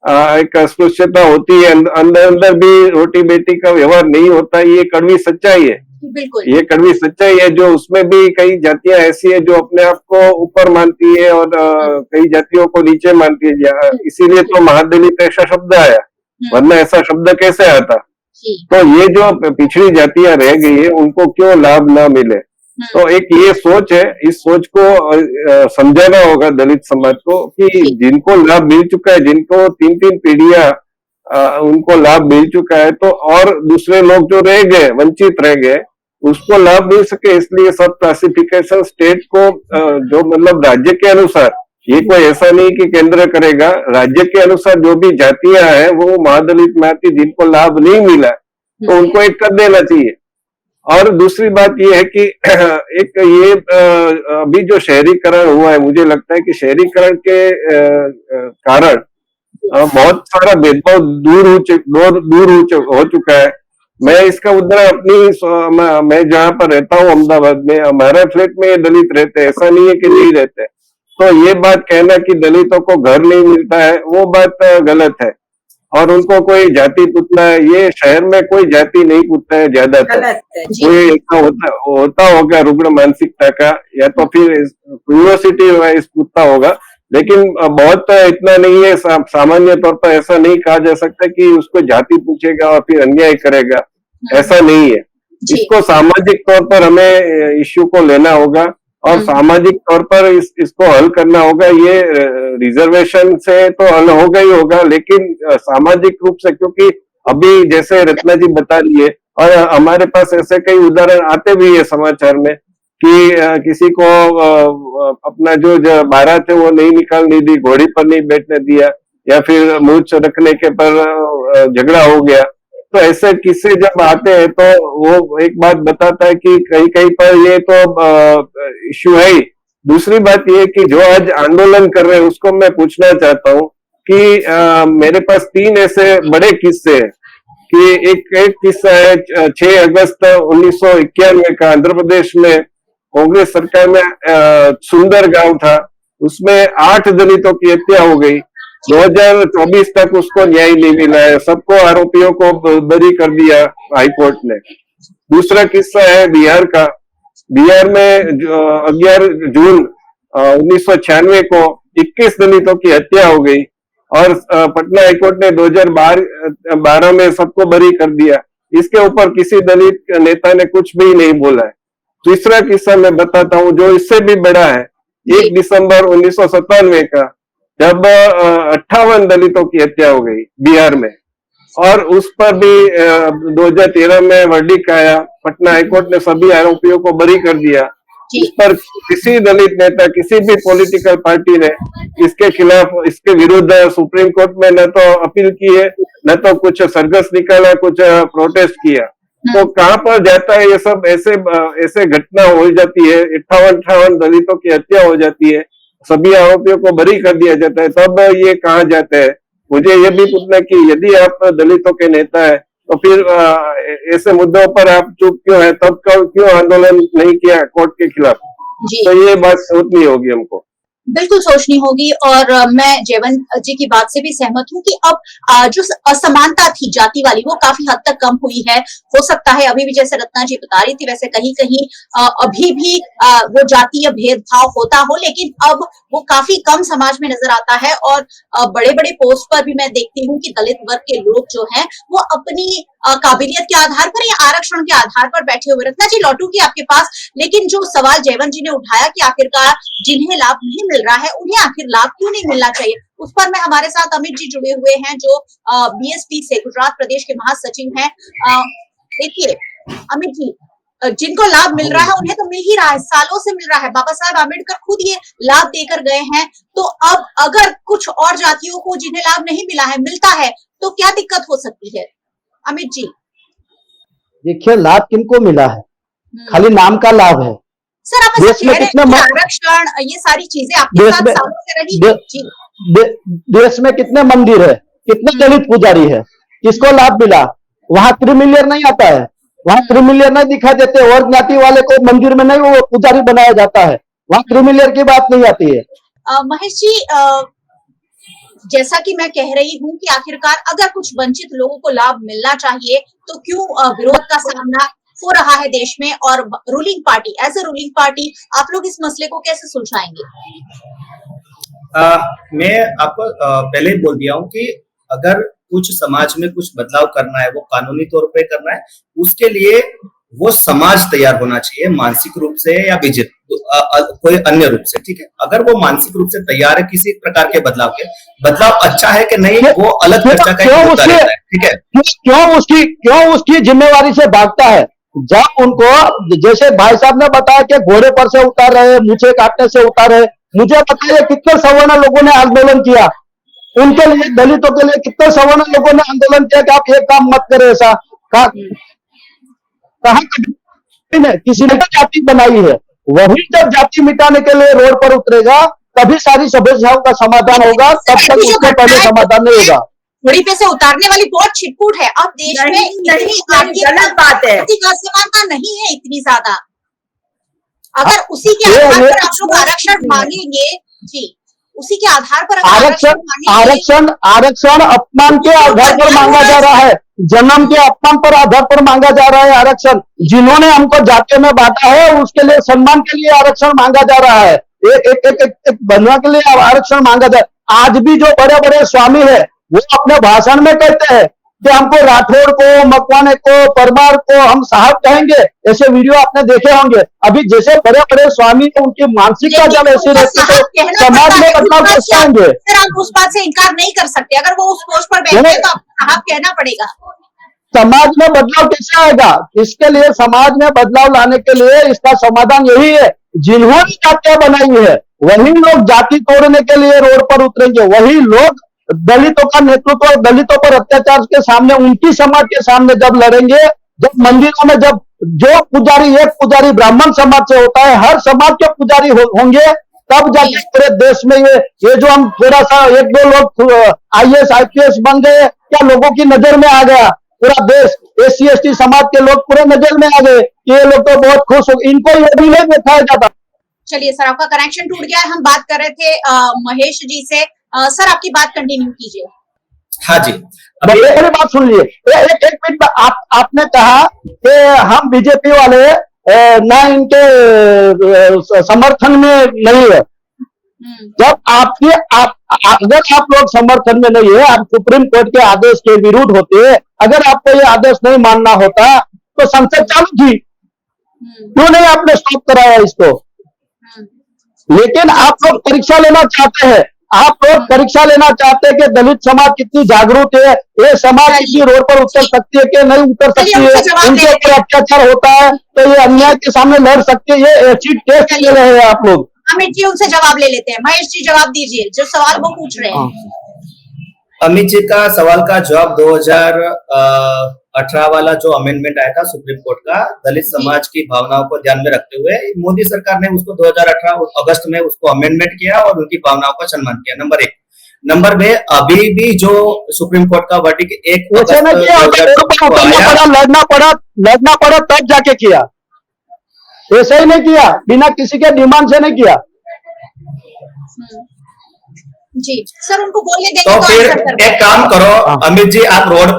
एक अस्पृश्यता होती है, अंदर अंदर भी रोटी बेटी का व्यवहार नहीं होता, ये कड़वी सच्चाई है। बिल्कुल। ये कड़वी सच्चाई है, जो उसमें भी कई जातियां ऐसी है जो अपने आप को ऊपर मानती है और कई जातियों को नीचे मानती है। इसीलिए तो महादलित ऐसा शब्द आया, वरना ऐसा शब्द कैसे आता। जी तो ये जो पिछड़ी जातियां रह गई है, उनको क्यों लाभ ना मिले। तो एक ये सोच है, इस सोच को समझाना होगा दलित समाज को कि जिनको लाभ मिल चुका है, जिनको 3-3 पीढ़ियां उनको लाभ मिल चुका है, तो और दूसरे लोग जो रह गए, वंचित रह गए, उसको लाभ मिल सके, इसलिए सब क्लासिफिकेशन स्टेट को जो मतलब राज्य के अनुसार, ये कोई ऐसा नहीं कि केंद्र करेगा, राज्य के अनुसार जो भी जातियां हैं वो महादलित में आती, जिनको लाभ नहीं मिला तो उनको एक कर देना चाहिए। और दूसरी बात ये है कि एक ये अभी जो शहरीकरण हुआ है, मुझे लगता है कि शहरीकरण के कारण बहुत सारा भेदभाव दूर हो चुका है। मैं इसका उदाहरण अपनी मैं जहां पर रहता हूँ अहमदाबाद में, हमारे फ्लैट में दलित रहते हैं, ऐसा नहीं है कि नहीं रहते। तो ये बात कहना कि दलितों को घर नहीं मिलता है, वो बात गलत है। और उनको कोई जाति पूछना है, ये शहर में कोई जाति नहीं पूछता है ज्यादातर। गलत है जी। कोई ऐसा होता होगा रुग्ण मानसिकता का, या तो फिर क्यूरियोसिटी वाइज पूछता होगा, लेकिन बहुत इतना नहीं है। सामान्य तौर पर ऐसा नहीं कहा जा सकता कि उसको जाति पूछेगा और फिर अन्याय करेगा, ऐसा नहीं है। इसको सामाजिक तौर पर हमें इश्यू को लेना होगा और सामाजिक तौर पर इसको हल करना होगा। ये रिजर्वेशन से तो हल होगा ही होगा, लेकिन सामाजिक रूप से, क्योंकि अभी जैसे रत्ना जी बता रही है और हमारे पास ऐसे कई उदाहरण आते भी है समाचार में कि किसी को अपना जो बारात है वो नहीं निकालने दी, घोड़ी पर नहीं बैठने दिया, या फिर मूंछ रखने के पर झगड़ा हो गया। तो ऐसे किस्से जब आते हैं तो वो एक बात बताता है कि कहीं कहीं पर ये तो इश्यू है ही। दूसरी बात ये कि जो आज आंदोलन कर रहे हैं उसको मैं पूछना चाहता हूँ कि मेरे पास 3 ऐसे बड़े किस्से हैं कि एक किस्सा है 6 अगस्त 1991 का, आंध्र प्रदेश में कांग्रेस सरकार में सुंदर गांव था, उसमें 8 दलितों की हत्या हो गई। 2024 तक उसको न्याय नहीं मिला है, सबको आरोपियों को बरी कर दिया हाईकोर्ट ने। दूसरा किस्सा है बिहार का। बिहार में 11 जून 1996 को 21 दलितों की हत्या हो गई और पटना हाईकोर्ट ने 2012 में सबको बरी कर दिया। इसके ऊपर किसी दलित नेता ने कुछ भी नहीं बोला है। तीसरा किस्सा मैं बताता हूँ जो इससे भी बड़ा है। 1 दिसंबर 1997 का, जब 58 दलितों की हत्या हो गई बिहार में, और उस पर भी 2013 में वर्डिक्ट आया, पटना हाईकोर्ट ने सभी आरोपियों को बरी कर दिया। इस पर किसी दलित नेता, किसी भी पॉलिटिकल पार्टी ने इसके खिलाफ, इसके विरुद्ध सुप्रीम कोर्ट में न तो अपील की है, न तो कुछ सरघस निकाला, कुछ प्रोटेस्ट किया। तो कहां पर जाता है ये सब? ऐसे घटना हो जाती है, 58 दलितों की हत्या हो जाती है, सभी आरोपियों को बरी कर दिया जाता है, तब ये कहाँ जाता है? मुझे ये भी पूछना कि यदि आप दलितों के नेता है तो फिर ऐसे मुद्दों पर आप चुप क्यों है? तब क्यों आंदोलन नहीं किया कोर्ट के खिलाफ? तो ये बात सोचनी होगी हमको। बिल्कुल सोचनी होगी। और मैं जयवंत जी की बात से भी सहमत हूँ कि अब जो असमानता थी जाति वाली वो काफी हद तक कम हुई है। हो सकता है अभी भी जैसे रत्ना जी बता रही थी वैसे कहीं कहीं अभी भी वो जातीय भेदभाव होता हो, लेकिन अब वो काफी कम समाज में नजर आता है। और बड़े बड़े पोस्ट पर भी मैं देखती हूँ कि दलित वर्ग के लोग जो हैं वो अपनी काबिलियत के आधार पर या आरक्षण के आधार पर बैठे हुए। रत्ना जी लौटूंगी आपके पास, लेकिन जो सवाल जयवंत जी ने उठाया कि आखिरकार जिन्हें लाभ नहीं मिल रहा है उन्हें आखिर लाभ क्यों नहीं मिलना चाहिए, उस पर मैं हमारे साथ अमित जी जुड़े हुए हैं जो बीएसपी से गुजरात प्रदेश के महासचिव हैं। देखिए अमित जी, जिनको लाभ मिल रहा है उन्हें तो मिल ही रहा है, सालों से मिल रहा है। बाबा साहब आम्बेडकर खुद ये लाभ देकर गए हैं। तो अब अगर कुछ और जातियों को जिन्हें लाभ नहीं मिला है मिलता है तो क्या दिक्कत हो सकती है? अमित जी देखिए, लाभ किनको मिला है? खाली नाम का लाभ है। सर आप ऐसा कह रहे हैं कि आरक्षण ये सारी चीजें आपके साथ सालों से रही। देश में कितने मंदिर है, कितने दलित पुजारी है, किसको लाभ मिला? वहां क्रिमिलियर नहीं आता है, वहां क्रिमिलियर नहीं दिखाई देते, और ज्ञाति वाले को मंदिर में नहीं वो पुजारी बनाया जाता है, वहां क्रिमिलियर की बात नहीं आती है। महेश जी, जैसा कि मैं कह रही हूँ कि आखिरकार अगर कुछ वंचित लोगों को लाभ मिलना चाहिए तो क्यों विरोध का सामना हो रहा है देश में, और ruling party as a ruling party आप लोग इस मसले को कैसे सुलझाएंगे? मैं आपको पहले ही बोल दिया हूँ कि अगर कुछ समाज में कुछ बदलाव करना है, वो कानूनी तौर पे करना है, उसके लिए वो समाज तैयार होना चाहिए, मानसिक रूप से या कोई अन्य रूप से, ठीक है। अगर वो मानसिक रूप से तैयार है किसी प्रकार के बदलाव अच्छा है कि नहीं, वो अलग चर्चा का एक मुद्दा रहता है, ठीक है। क्यों उसकी जिम्मेवारी से भागता है? जब उनको, जैसे भाई साहब ने बताया कि घोड़े पर से उतार रहे, मुझे काटने से उतार रहे, मुझे बताइए कितने सवर्ण लोगों ने आंदोलन किया उनके लिए, दलितों के लिए कितने सवर्ण लोगों ने आंदोलन किया कि आप ये काम मत करें, ऐसा कहा किसी ने जाति बनाई है? वही जब जाति मिटाने के लिए रोड पर उतरेगा तभी सारी समस्याओं का समाधान होगा, तब तक उसके पहले समाधान नहीं होगा। घोड़ी पे से उतारने वाली बहुत छिटपुट है। अब देश में इतनी गलत बात है, असमानता नहीं है इतनी ज्यादा। अगर उसी के आधार पर आप लोग आरक्षण मांगेंगे, जी, उसी के आधार पर आरक्षण अपमान के आधार पर मांगा जा रहा है, जन्म के अपमान पर आधार पर मांगा जा रहा है आरक्षण। जिन्होंने हमको जाति में बांटा है उसके लिए सम्मान के लिए आरक्षण मांगा जा रहा है, एक बनवा के लिए आरक्षण मांगा जा रहा है। आज भी जो बड़े बड़े स्वामी है वो अपने भाषण में कहते हैं कि हमको राठौड़ को, मकवाने को, परमार को हम साहब कहेंगे। ऐसे वीडियो आपने देखे होंगे। अभी जैसे बड़े बड़े स्वामी को उनकी मानसिकता जब ऐसी रहती है तो समाज में बदलाव कैसे आएंगे? आप उस बात से इनकार नहीं कर सकते। अगर वो उस पोस्ट पर बैठे हैं तो आपको साहब कहना पड़ेगा। समाज में बदलाव कैसे आएगा? इसके लिए समाज में बदलाव लाने के लिए इसका समाधान यही है, जिन्होंने जातियां बनाई है वही लोग जाति तोड़ने के लिए रोड पर उतरेंगे, वही लोग दलितों का नेतृत्व और दलितों पर अत्याचार के सामने, उनकी समाज के सामने जब लड़ेंगे, जब मंदिरों में जब जो पुजारी, एक पुजारी ब्राह्मण समाज से होता है, हर समाज के पुजारी होंगे, तब जाके पूरे देश में ये जो हम थोड़ा सा एक दो लोग IAS IPS बन गए, क्या लोगों की नजर में आ गया? पूरा देश SC ST समाज के लोग पूरे नजर में आ गए, ये लोग तो बहुत खुश हो, इनको ये भी नहीं दिखाया जाता। चलिए सर, आपका कनेक्शन टूट गया है। हम बात कर रहे थे महेश जी से। सर, आपकी बात कंटिन्यू कीजिए। हाँ जी, मेरी बात सुन लिए, एक मिनट। आपने कहा कि हम बीजेपी वाले ना इनके समर्थन में नहीं है। जब अगर आप लोग समर्थन में नहीं है, आप सुप्रीम कोर्ट के आदेश के विरुद्ध होते, अगर आपको ये आदेश नहीं मानना होता तो संसद चालू थी, क्यों नहीं आपने स्टॉप कराया इसको? लेकिन आप लोग परीक्षा लेना चाहते हैं, आप लोग परीक्षा लेना चाहते हैं कि दलित समाज कितनी जागरूक है, ये समाज कितनी रोड पर उतर सकती है कि नहीं उतर सकती है, उनके ऊपर अत्याचार होता है तो ये अन्याय के सामने लड़ सकते हैं। ये एसिड टेस्ट ले रहे हैं आप लोग। अमित जी उनसे जवाब ले लेते हैं। महेश जी जवाब दीजिए, जो सवाल वो पूछ रहे हैं। अमित जी का सवाल का जवाब 2018 वाला जो अमेंडमेंट आया था सुप्रीम कोर्ट का, दलित समाज की भावनाओं को ध्यान में रखते हुए मोदी सरकार ने उसको 2018 अगस्त में उसको अमेंडमेंट किया और उनकी भावनाओं का सम्मान किया। नंबर 1। नंबर 2, अभी भी जो सुप्रीम कोर्ट का वर्डिक्ट लड़ना पड़ा तब जाके किया, ऐसा ही नहीं किया, बिना किसी के डिमांड से नहीं किया। जी सर, उनको बोलने देंगे तो फिर एक काम करो अमित जी, आप रोड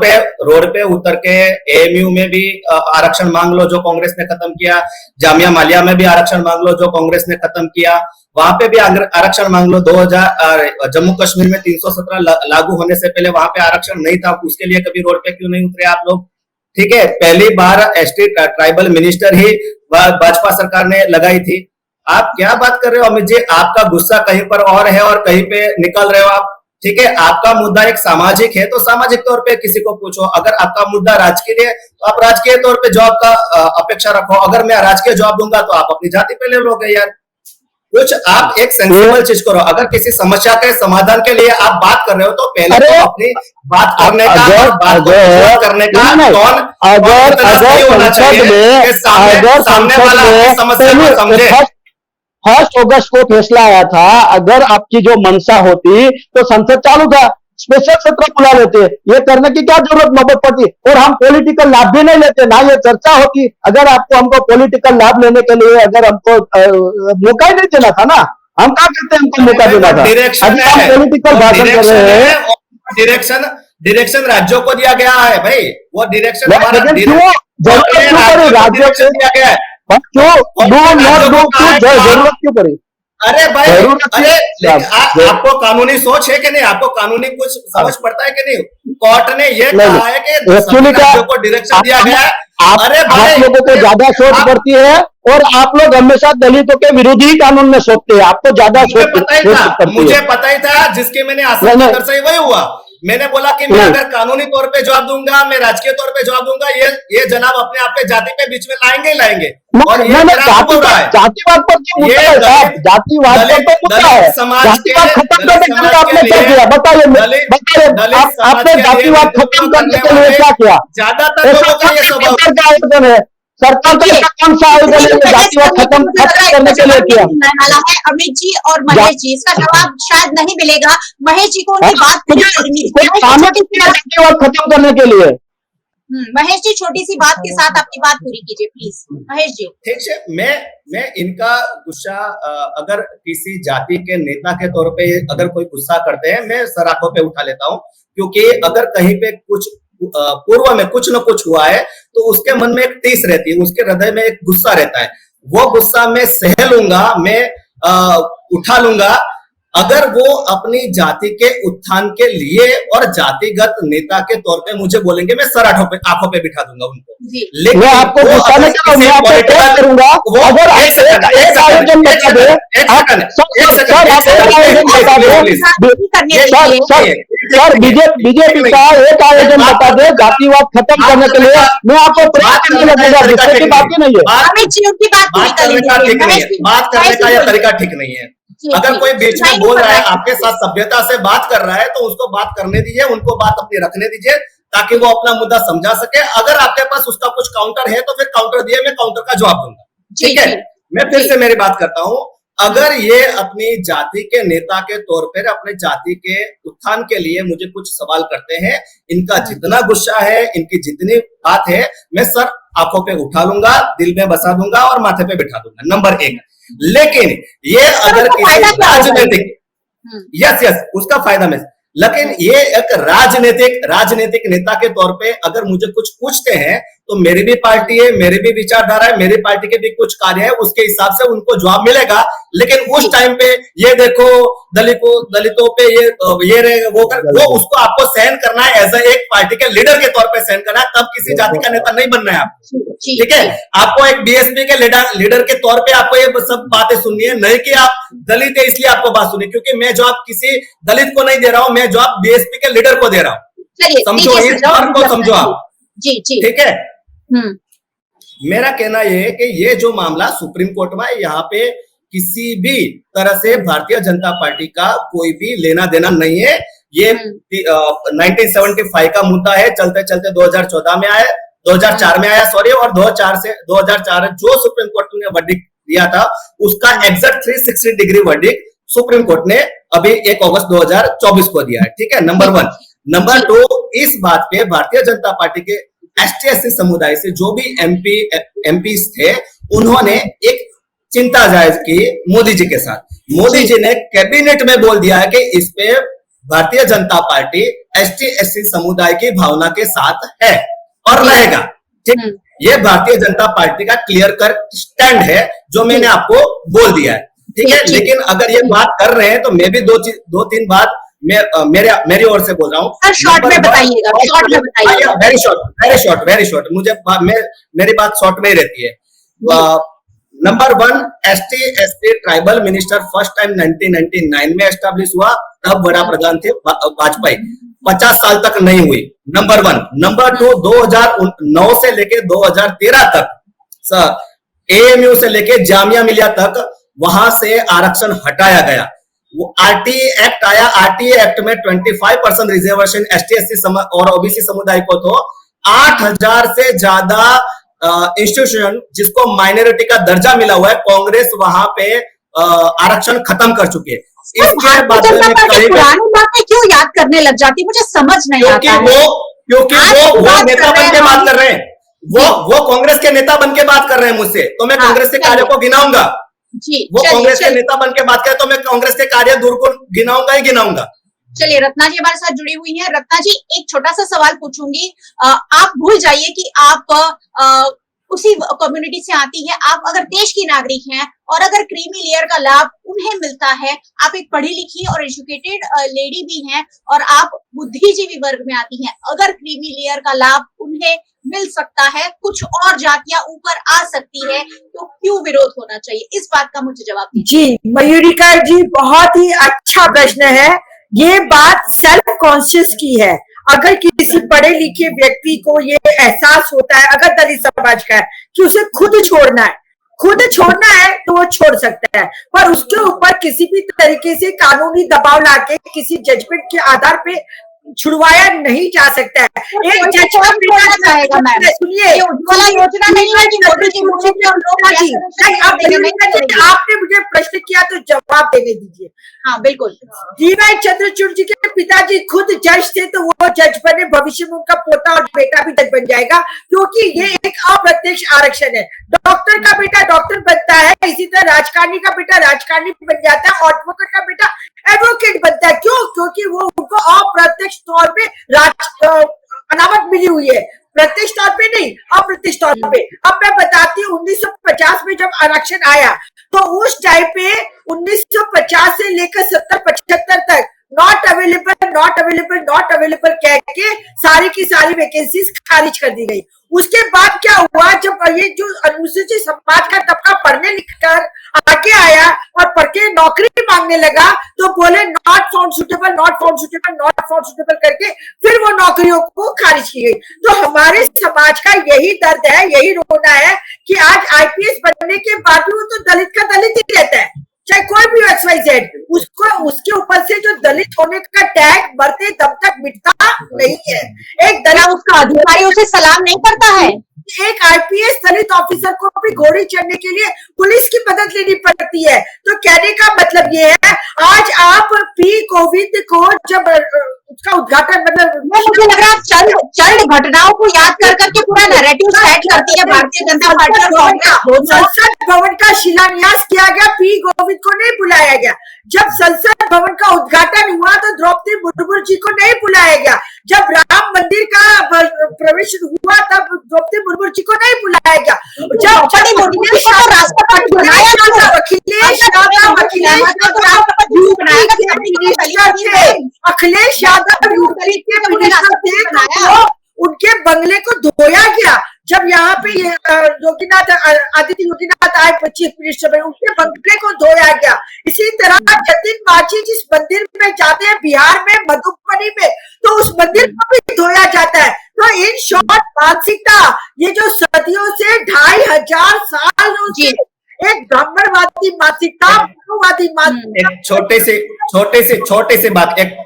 पे उतर के AMU में भी आरक्षण मांग लो जो कांग्रेस ने खत्म किया, जामिया मिलिया में भी आरक्षण मांग लो जो कांग्रेस ने खत्म किया, वहां पे भी आरक्षण मांग लो। 2000 जम्मू कश्मीर में 317 लागू होने से पहले वहां पे आरक्षण नहीं था, उसके लिए कभी रोड पे क्यों नहीं उतरे आप लोग? ठीक है, पहली बार ST ट्राइबल मिनिस्टर ही भाजपा सरकार ने लगाई थी। आप क्या बात कर रहे हो अमित जी? आपका गुस्सा कहीं पर और है और कहीं पे निकल रहे हो आप। ठीक है, आपका मुद्दा एक सामाजिक है तो सामाजिक तौर पे किसी को पूछो। अगर आपका मुद्दा राजकीय है तो आप राजकीय तौर पे जवाब का अपेक्षा रखो। अगर मैं राजकीय जवाब दूंगा तो आप अपनी जाति पे ले लोगे यार। कुछ आप एक सेंसिबल चीज करो। अगर किसी समस्या के समाधान के लिए आप बात कर रहे हो तो पहले तो अपनी बात करने का और बात को करने का टोन अगर संसद में सामने वाला समस्या को समझे। 1 अगस्त को फैसला आया था, अगर आपकी जो मंशा होती तो संसद चालू था, स्पेशल सत्र बुला लेते। ये करने की क्या जरूरत नौबत पड़ती, और हम पॉलिटिकल लाभ भी नहीं लेते, ना ये चर्चा होती। अगर आपको हमको पॉलिटिकल लाभ लेने के लिए अगर हमको मौका ही नहीं देना था ना, हम क्या करते हैं, हमको मौका देना था। अभी हम पॉलिटिकल भाषण कर रहे हैं। डायरेक्शन राज्यों को दिया गया है भाई, वो डायरेक्शन लेकिन क्यों जरूरत क्यों पड़ी राज्यों को दिया गया है? क्यों जरूरत क्यों पड़ी? अरे भाई, अरे आपको कानूनी सोच है कि नहीं? आपको कानूनी कुछ समझ पड़ता है कि नहीं? कोर्ट ने ये कहा है कि एक्चुअली राज्यों को डायरेक्शन दिया गया है। अरे भाई, आप लोगों को ज्यादा सोच पड़ती है, और आप लोग हमेशा दलितों के विरोधी कानून में सोचते हैं, आपको ज्यादा सोच पड़ती है। मुझे पता ही था, जिसके मैंने आशा से वही हुआ। मैंने बोला कि मैं अगर कानूनी तौर पे जवाब दूंगा, मैं राजकीय तौर पे जवाब दूंगा, ये जनाब अपने आप पे जाति पे बीच में लाएंगे ही लाएंगे। और ये जातिवाद पर क्यों मुद्दा है साहब? जातिवाद पर तो मुद्दा है। जातिवाद खत्म करने के लिए आपने क्या किया? बताइए, आपने जातिवाद खत्म करने के लिए क्या किया? ज्यादातर लोगों का ये स्वभाव का आयोजन है, सरकार का ऐसा कौन सा आयोजन है जातिवाद खत्म करने के लिए किया? वाला है अमित जी और महेश जी, इसका जवाब शायद नहीं मिलेगा। महेश जी को उनकी बात पूरी करनी है। जातिवाद खत्म करने के लिए महेश जी, छोटी सी बात के साथ अपनी बात पूरी कीजिए प्लीज। महेश जी। ठीक है, मैं इनका गुस्सा, अगर किसी जाति के नेता के तौर पे अगर कोई गुस्सा करते हैं, मैं सर आंखों पे उठा लेता हूँ, क्योंकि अगर कहीं पे कुछ पूर्व में कुछ न कुछ हुआ है तो उसके मन में एक टीस रहती है, उसके हृदय में एक गुस्सा रहता है। वो गुस्सा मैं सह लूंगा, मैं उठा लूंगा, अगर वो अपनी जाति के उत्थान के लिए और जातिगत नेता के तौर पे मुझे बोलेंगे, मैं सर आंखों पे बिठा दूंगा उनको। लेकिन मैं आपको गुस्सा नहीं कर रहा, मैं आपको करूंगा। अगर एक आयोजन बता दे, सर बीजेपी का एक आयोजन बता दे जातिवाद खत्म करने के लिए, मैं आपको प्रयास करने लगूंगा। गुस्से की बात ही नहीं है। अमित जी उनकी बात बात करने का ठीक नहीं है, बात करने का यह तरीका ठीक नहीं है। अगर कोई बीच में बोल रहा है, आपके साथ सभ्यता से बात कर रहा है, तो उसको बात करने दीजिए, उनको बात अपनी रखने दीजिए, ताकि वो अपना मुद्दा समझा सके। अगर आपके पास उसका कुछ काउंटर है तो फिर काउंटर दिए, मैं काउंटर का जवाब दूंगा। ठीक है, मैं फिर से मेरी बात करता हूं। अगर ये अपनी जाति के नेता के तौर पर अपने जाति के उत्थान के लिए मुझे कुछ सवाल करते हैं, इनका जितना गुस्सा है, इनकी जितनी बात है, मैं सर आंखों पे उठा लूंगा, दिल में बसा दूंगा और माथे पे बिठा दूंगा, नंबर 1। लेकिन ये अगर किसी राजनीतिक, यस उसका फायदा में, लेकिन ये एक राजनीतिक नेता के तौर पे अगर मुझे कुछ पूछते हैं, तो मेरी भी पार्टी है, मेरी भी विचारधारा है, मेरी पार्टी के भी कुछ कार्य है, उसके हिसाब से उनको जवाब मिलेगा। लेकिन उस टाइम पे ये देखो दलितों पे ये रहेगा, वो उसको आपको सहन करना है, एज एक पार्टी के लीडर के तौर पे सहन करना है, तब किसी जाति का नेता नहीं बनना है आपको। ठीक है, आपको एक बीएसपी के लीडर के तौर पे आपको ये सब बातें सुननी है, नहीं कि आप दलित है इसलिए आपको बात सुनी, क्योंकि मैं जवाब किसी दलित को नहीं दे रहा हूं, मैं जवाब बीएसपी के लीडर को दे रहा हूं। समझो, इस बात को समझो आप। जी ठीक है। मेरा कहना यह है कि ये जो मामला सुप्रीम कोर्ट में, यहाँ पे किसी भी तरह से भारतीय जनता पार्टी का कोई भी लेना देना नहीं है। ये 1975 का मुद्दा है, चलते चलते 2014 में आया, 2004 में आया सॉरी, और 2004 जो सुप्रीम कोर्ट ने वर्डिक्ट दिया था, उसका exact 360 degree verdict supreme court ने अभी 1 अगस्त 2024 को दिया है। ठीक है, नंबर 1। नंबर 2, इस बात पे भारतीय जनता पार्टी के ST/SC समुदाय से जो भी एमपी थे, उन्होंने एक चिंता जाहिर की मोदी जी के साथ। मोदी जी ने कैबिनेट में बोल दिया है कि इस पे भारतीय जनता पार्टी ST/SC समुदाय की भावना के साथ है और रहेगा। ठीक, ये भारतीय जनता पार्टी का क्लियर कट स्टैंड है, जो मैंने आपको बोल दिया है। ठीक है, लेकिन अगर ये बात कर रहे हैं तो मैं भी दो तीन बात मेरी ओर से बोल रहा हूँ। शॉर्ट में बताइएगा, शॉर्ट में बताइएगा। वेरी शॉर्ट, मेरी बात शॉर्ट में ही रहती है। Number 1, ST/SC tribal minister first time 1999 में एस्टेब्लिश हुआ, तब बड़ा प्रधान थे वाजपेयी, 50 साल तक नहीं हुई, नंबर 1। नंबर 2, 2009 से लेके 2013 तक AMU से लेके जामिया मिलिया तक वहां से आरक्षण हटाया गया। वो RTA एक्ट आया, RTA एक्ट में 25% रिजर्वेशन ST/SC और OBC समुदाय को, तो 8000 से ज्यादा इंस्टीट्यूशन जिसको माइनॉरिटी का दर्जा मिला हुआ है, कांग्रेस वहां पे आरक्षण खत्म कर चुके हैं। इसके भारतीय बाद जनता में पार्टी कहीं भी- पुरानी बातें क्यों याद करने लग जाती है, मुझे समझ नहीं क्योंकि आता है। क्योंकि आज वो बात नेता कर रहे बन के हैं बात हम। कर रहे हैं, वो कांग्रेस के नेता बन के बात कर रहे हैं मुझसे, तो मैं हाँ, कांग्रेस के चलिए। कार्यों को गिनाऊंगा। जी वो चलिए कांग्रेस के चलिए नेता बन के बात करें तो मैं कांग्रेस के कार्य दूर को गिनाऊंगा ही गिनाऊंगा। चलिए, रत्ना जी हमारे साथ जुड़ी हुई हैं। रत्ना जी, एक छोटा सा सवाल पूछूंगी। आप भूल जाइए कि आप उसी कम्युनिटी से आती है, आप अगर देश की नागरिक हैं और अगर क्रीमी लेयर का लाभ उन्हें मिलता है, आप एक पढ़ी लिखी और एजुकेटेड लेडी भी हैं और आप बुद्धिजीवी वर्ग में आती हैं, अगर क्रीमी लेयर का लाभ उन्हें मिल सकता है, कुछ और जातियां ऊपर आ सकती है, तो क्यों विरोध होना चाहिए? इस बात का मुझे जवाब दीजिए। जी मयूरिका जी, बहुत ही अच्छा प्रश्न है। ये बात सेल्फ कॉन्शियस की है। अगर किसी पढ़े लिखे व्यक्ति को ये एहसास होता है, अगर दलित समाज का है, कि उसे खुद छोड़ना है तो वो छोड़ सकता है, पर उसके ऊपर किसी भी तरीके से कानूनी दबाव लाके किसी जजमेंट के आधार पे छुड़वाया नहीं जा सकता है। एक जज छोड़ना चाहेगा मैम। सुनिए, ये उज्ज्वला योजना नहीं है कि मोदी जी बोलेंगे और लोग जी, नहीं, आप देंगे, नहीं मयूरिका जी, करेंगे। आपने मुझे प्रश्न किया तो जवाब देने दीजिए। हाँ बिल्कुल। डीवाई चंद्रचूड़ जी के पिताजी खुद जज थे, तो वो जज बने, भविष्य में उनका पोता और बेटा भी जज बन जाएगा, क्योंकि ये एक अप्रत्यक्ष आरक्षण है। डॉक्टर का बेटा डॉक्टर बनता है, इसी तरह राजकारणी का बेटा राजकारणी बन जाता है, एडवोकेट का बेटा एडवोकेट बनता है। क्यों? क्योंकि वो उनको अप्रत्यक्ष तौर पे अनामत मिली हुई है, प्रत्यक्ष तौर पे नहीं, अप्रत्यक्ष तौर पे। अब मैं बताती हूँ, 1950 में जब आरक्षण आया, तो उस टाइम पे 1950 से लेकर 70-75 तक नॉट अवेलेबल कह के सारी की सारी वैकेंसीज खारिज कर दी गई। उसके बाद क्या हुआ, जब ये जो अनुसूचित समाज का तबका पढ़ने लिखकर आगे आया और पढ़ के नौकरी मांगने लगा, तो बोले नॉट फाउंड सुटेबल करके फिर वो नौकरियों को खारिज की गई। तो हमारे समाज का यही दर्द है, यही रोना है कि आज आईपीएस बनने के बाद भी वो तो दलित का दलित ही रहता है, चाहे कोई भी XYZ, उसको उसके ऊपर से जो दलित होने का टैग मरते दम तक मिटता नहीं है। एक क्या उसका अधिकारी उसे सलाम नहीं करता है? एक आईपीएस दलित ऑफिसर को भी घोड़ी चढ़ने के लिए पुलिस की मदद लेनी पड़ती है। तो कहने का मतलब ये है, आज आप पी कोविंद को जब उसका उद्घाटन मुझे लग रहा है चंद घटनाओं को याद कर करके पूरा नैरेटिव सेट करती है भारतीय जनता पार्टी और कांग्रेस। संसद भवन का शिलान्यास किया गया, पी कोविंद को नहीं बुलाया गया। जब संसद भवन का उद्घाटन हुआ तो द्रौपदी मुर्मू जी को नहीं बुलाया गया। जब राम मंदिर का प्रवेश हुआ तब द्रौपदी मुर्मू जी को नहीं बुलाया गया। जब अखिलेश यादव यूपी के मिनिस्टर थे, तो उनके बंगले को धोया गया। जब यहाँ पे आदित्य योगीनाथ आए चीफ मिनिस्टर में, उनके बंगले को धोया गया। इसी तरह जतिन मांझी जिस मंदिर में जाते हैं बिहार में, मधुबनी में, तो उस मंदिर को भी धोया जाता है। तो इन शॉर्ट मानसिकता, ये जो सदियों से 2500 सालों से एक ब्राह्मणवादी मानसिकता, हिंदूवादी मानसिकता, एक छोटे से बात, एक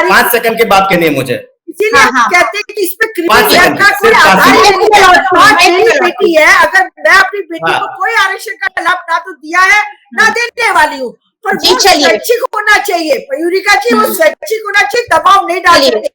5 सेकंड की बात करनी है मुझे। इसीलिए हम कहते हैं कि इसमें पाँच सेकंड, का कोई सिर्फ आधार पाँच नहीं है। मेरी बेटी है, अगर मैं अपनी बेटी हाँ। को कोई आरक्षण का लाभ ना तो दिया है ना देने वाली हूँ, पर जी, वो चलिए। स्वैच्छिक होना चाहिए। मयूरिका जी, वो स्वैच्छिक होना चाहिए, दबाव नहीं डाल चलिए। सकते।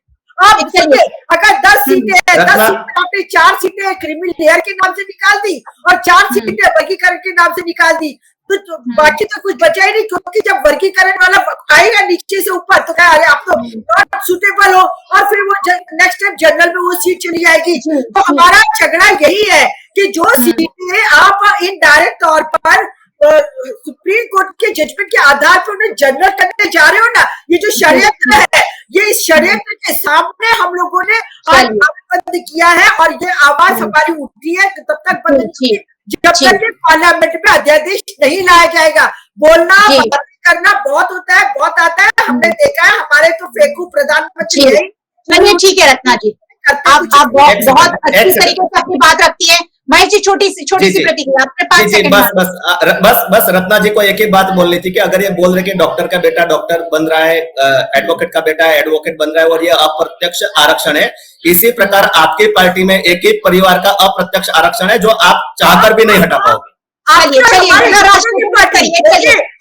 आप चलिए। सुनिए, अगर 10 सीटें हैं, 10 रत्ना- सीटें आपने 4 सीटें क्रिमिनल लेयर के नाम से निकाल दी और 4 सीटें वर्गीकरण के नाम से निकाल दी, तो बाकी तो कुछ बचा ही नहीं। क्योंकि जब वर्गीकरण वाला आएगा नीचे से ऊपर, तो क्या अरे आप तो नॉट सुटेबल हो, और फिर वो नेक्स्ट टाइम जनरल में वो सीट चली जाएगी। तो हमारा झगड़ा यही है कि जो सीटें आप इनडायरेक्ट तौर पर सुप्रीम कोर्ट के जजमेंट के आधार पर उन्हें जनरल करने जा रहे हो ना, ये जो षड्यंत्र है, ये इस षड्यंत्र के सामने हम लोगों ने आज बंद किया है, और ये आवाज हमारी उठी है तब तक बंद नहीं होगी, जब तक ये पार्लियामेंट में अध्यादेश नहीं लाया जाएगा। बोलना बात करना बहुत होता है, बहुत आता है, हमने देखा है, हमारे तो फेकू प्रधानमंत्री है। चलिए ठीक है रत्ना जी, आप बहुत अच्छी तरीके से अपनी बात रखती है। महेश जी, छोटी सी प्रतिक्रिया, आपके 5 सेकंड। बस रत्ना जी को एक ही बात बोलनी थी कि अगर ये बोल रहे कि डॉक्टर का बेटा डॉक्टर बन रहा है, एडवोकेट का बेटा एडवोकेट बन रहा है, और ये अप्रत्यक्ष आरक्षण है, इसी प्रकार आपकी पार्टी में एक एक परिवार का अप्रत्यक्ष आरक्षण है जो आप चाहकर भी नहीं हटा पाओगे।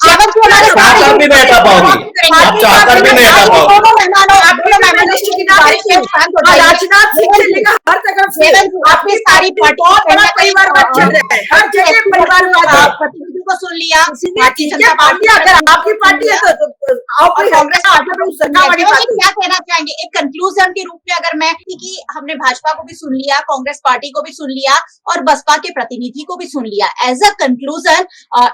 सेवन जी हमारे चाहकर साथ भी नहीं हटा पाओगी, आप चाहकर भी नहीं हटा पाओगी। दोनों मेहमानों की बारी से शांत हो जाइए। राजनाथ सिंह से लेकर हर तरफ से सेवन जी, आपकी सारी पार्टी बहुत बड़ा परिवारवाद चल रहा है, हर जगह परिवारवाद है। प्रतिनिधि को सुन लिया भारतीय भारतीय जनता जनता पार्टी, पार्टी अगर आपकी पार्टी है तो आप और कांग्रेस पार्टी को भी सुन लिया। वाली देवा बात जी, क्या कहना चाहेंगे एक कंक्लूजन के रूप में, अगर मैं कि हमने भाजपा को भी सुन लिया, कांग्रेस पार्टी को भी सुन लिया और बसपा के प्रतिनिधि को भी सुन लिया, as a conclusion,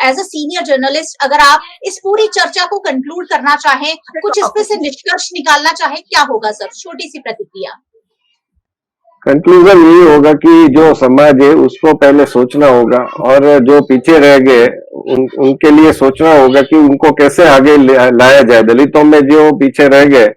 as a senior journalist, अगर आप इस पूरी चर्चा को कंक्लूड करना चाहें, कुछ इसमें से निष्कर्ष निकालना चाहें, क्या होगा सर? छोटी सी प्रतिक्रिया। कंक्लूजन यही होगा कि जो समाज है उसको पहले सोचना होगा, और जो पीछे रह गए उनके लिए सोचना होगा कि उनको कैसे आगे लाया जाए। दलितों में जो पीछे रह गए,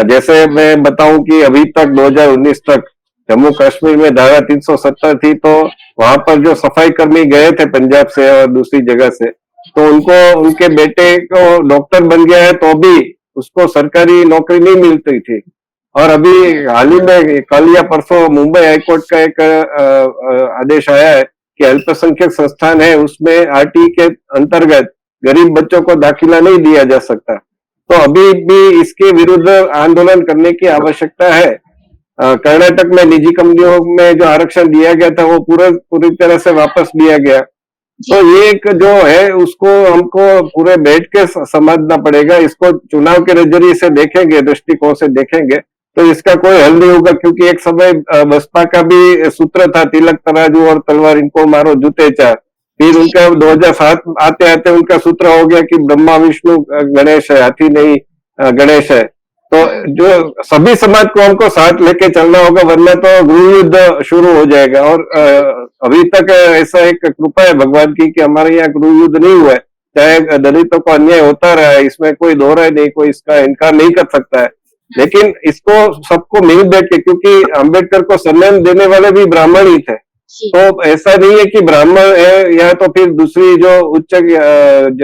जैसे मैं बताऊं कि अभी तक 2019 तक जम्मू कश्मीर में धारा 370 थी, तो वहां पर जो सफाई कर्मी गए थे पंजाब से और दूसरी जगह से, तो उनको उनके बेटे को डॉक्टर बन गया है तो भी उसको सरकारी नौकरी नहीं मिलती थी। और अभी हाल ही में कल या परसों मुंबई हाईकोर्ट का एक आदेश आया है कि अल्पसंख्यक संस्थान है उसमें आरटी के अंतर्गत गरीब बच्चों को दाखिला नहीं दिया जा सकता। तो अभी भी इसके विरुद्ध आंदोलन करने की आवश्यकता है। कर्नाटक में निजी कंपनियों में जो आरक्षण दिया गया था वो पूरी तरह से वापस लिया गया। तो ये एक जो है उसको हमको पूरे बैठ के समझना पड़ेगा। इसको चुनाव के नजरिए से देखेंगे, दृष्टिकोण से देखेंगे तो इसका कोई हल नहीं होगा, क्योंकि एक समय बसपा का भी सूत्र था तिलक तराजू और तलवार इनको मारो जूते चार। फिर उनका 2007 आते आते उनका सूत्र हो गया कि ब्रह्मा विष्णु गणेश है, हाथी नहीं गणेश है। तो जो सभी समाज को हमको साथ लेके चलना होगा, वरना तो गृह युद्ध शुरू हो जाएगा। और अभी तक ऐसा एक कृपा है भगवान की कि हमारे यहाँ गृह युद्ध नहीं हुआ है, चाहे दलितों को अन्याय होता रहा है, इसमें कोई दो राय नहीं, कोई इसका इनकार नहीं कर सकता है। लेकिन इसको सबको मिल बैठ के, क्योंकि अम्बेडकर को सम्मान देने वाले भी ब्राह्मण ही थे, तो ऐसा नहीं है कि ब्राह्मण है या तो फिर दूसरी जो उच्च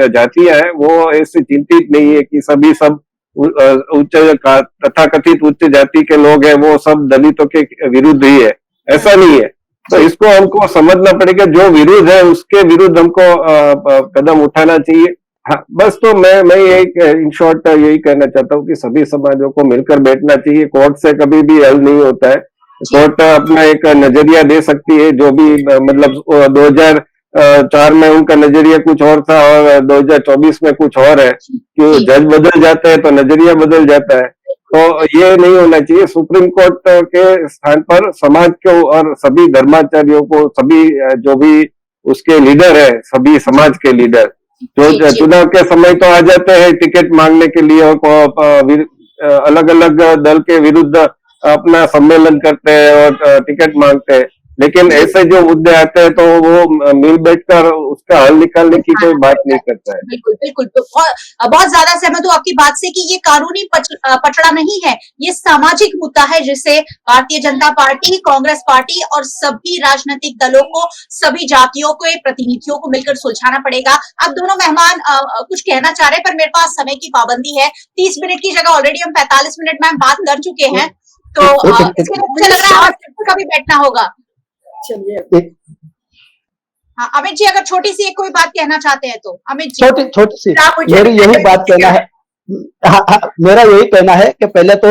जातियां हैं वो ऐसे चिंतित नहीं है कि सभी सब उच्च तथाकथित उच्च जाति के लोग हैं वो सब दलितों के विरुद्ध ही है, ऐसा नहीं है। तो इसको हमको समझना पड़ेगा, जो विरुद्ध है उसके विरुद्ध हमको कदम उठाना चाहिए। हाँ, बस तो मैं यही इन शॉर्ट यही कहना चाहता हूँ कि सभी समाजों को मिलकर बैठना चाहिए। कोर्ट से कभी भी हल नहीं होता है, कोर्ट अपना एक नजरिया दे सकती है, जो भी मतलब 2004 में उनका नजरिया कुछ और था और 2024 में कुछ और है, कि जज बदल जाते हैं तो नजरिया बदल जाता है। तो ये नहीं होना चाहिए। सुप्रीम कोर्ट के स्थान पर समाज को और सभी धर्माचार्यों को, सभी जो भी उसके लीडर है, सभी समाज के लीडर जो चुनाव के समय तो आ जाते हैं टिकट मांगने के लिए और अलग अलग दल के विरुद्ध अपना सम्मेलन करते हैं और टिकट मांगते हैं, लेकिन ऐसे जो मुद्दे आते हैं तो वो मिल बैठकर उसका हल निकालने की कोई बात नहीं करता है। बिल्कुल बिल्कुल, तो बहुत ज्यादा सहमत हूँ आपकी बात से कि ये कानूनी पचड़ा नहीं है, ये सामाजिक मुद्दा है जिसे भारतीय जनता पार्टी, कांग्रेस पार्टी और सभी राजनीतिक दलों को, सभी जातियों के प्रतिनिधियों को मिलकर सुलझाना पड़ेगा। अब दोनों मेहमान कुछ कहना चाह रहे हैं, पर मेरे पास समय की पाबंदी है। 30 मिनट की जगह ऑलरेडी हम 45 मिनट में बात कर चुके हैं, तो इसके लिए मुझे लग रहा है का भी बैठना होगा। चलिए, हाँ अमित जी, अगर छोटी सी एक कोई बात कहना चाहते हैं तो अमित जी। छोटी सी मेरी यही बात कहना है। मेरा यही कहना है कि पहले तो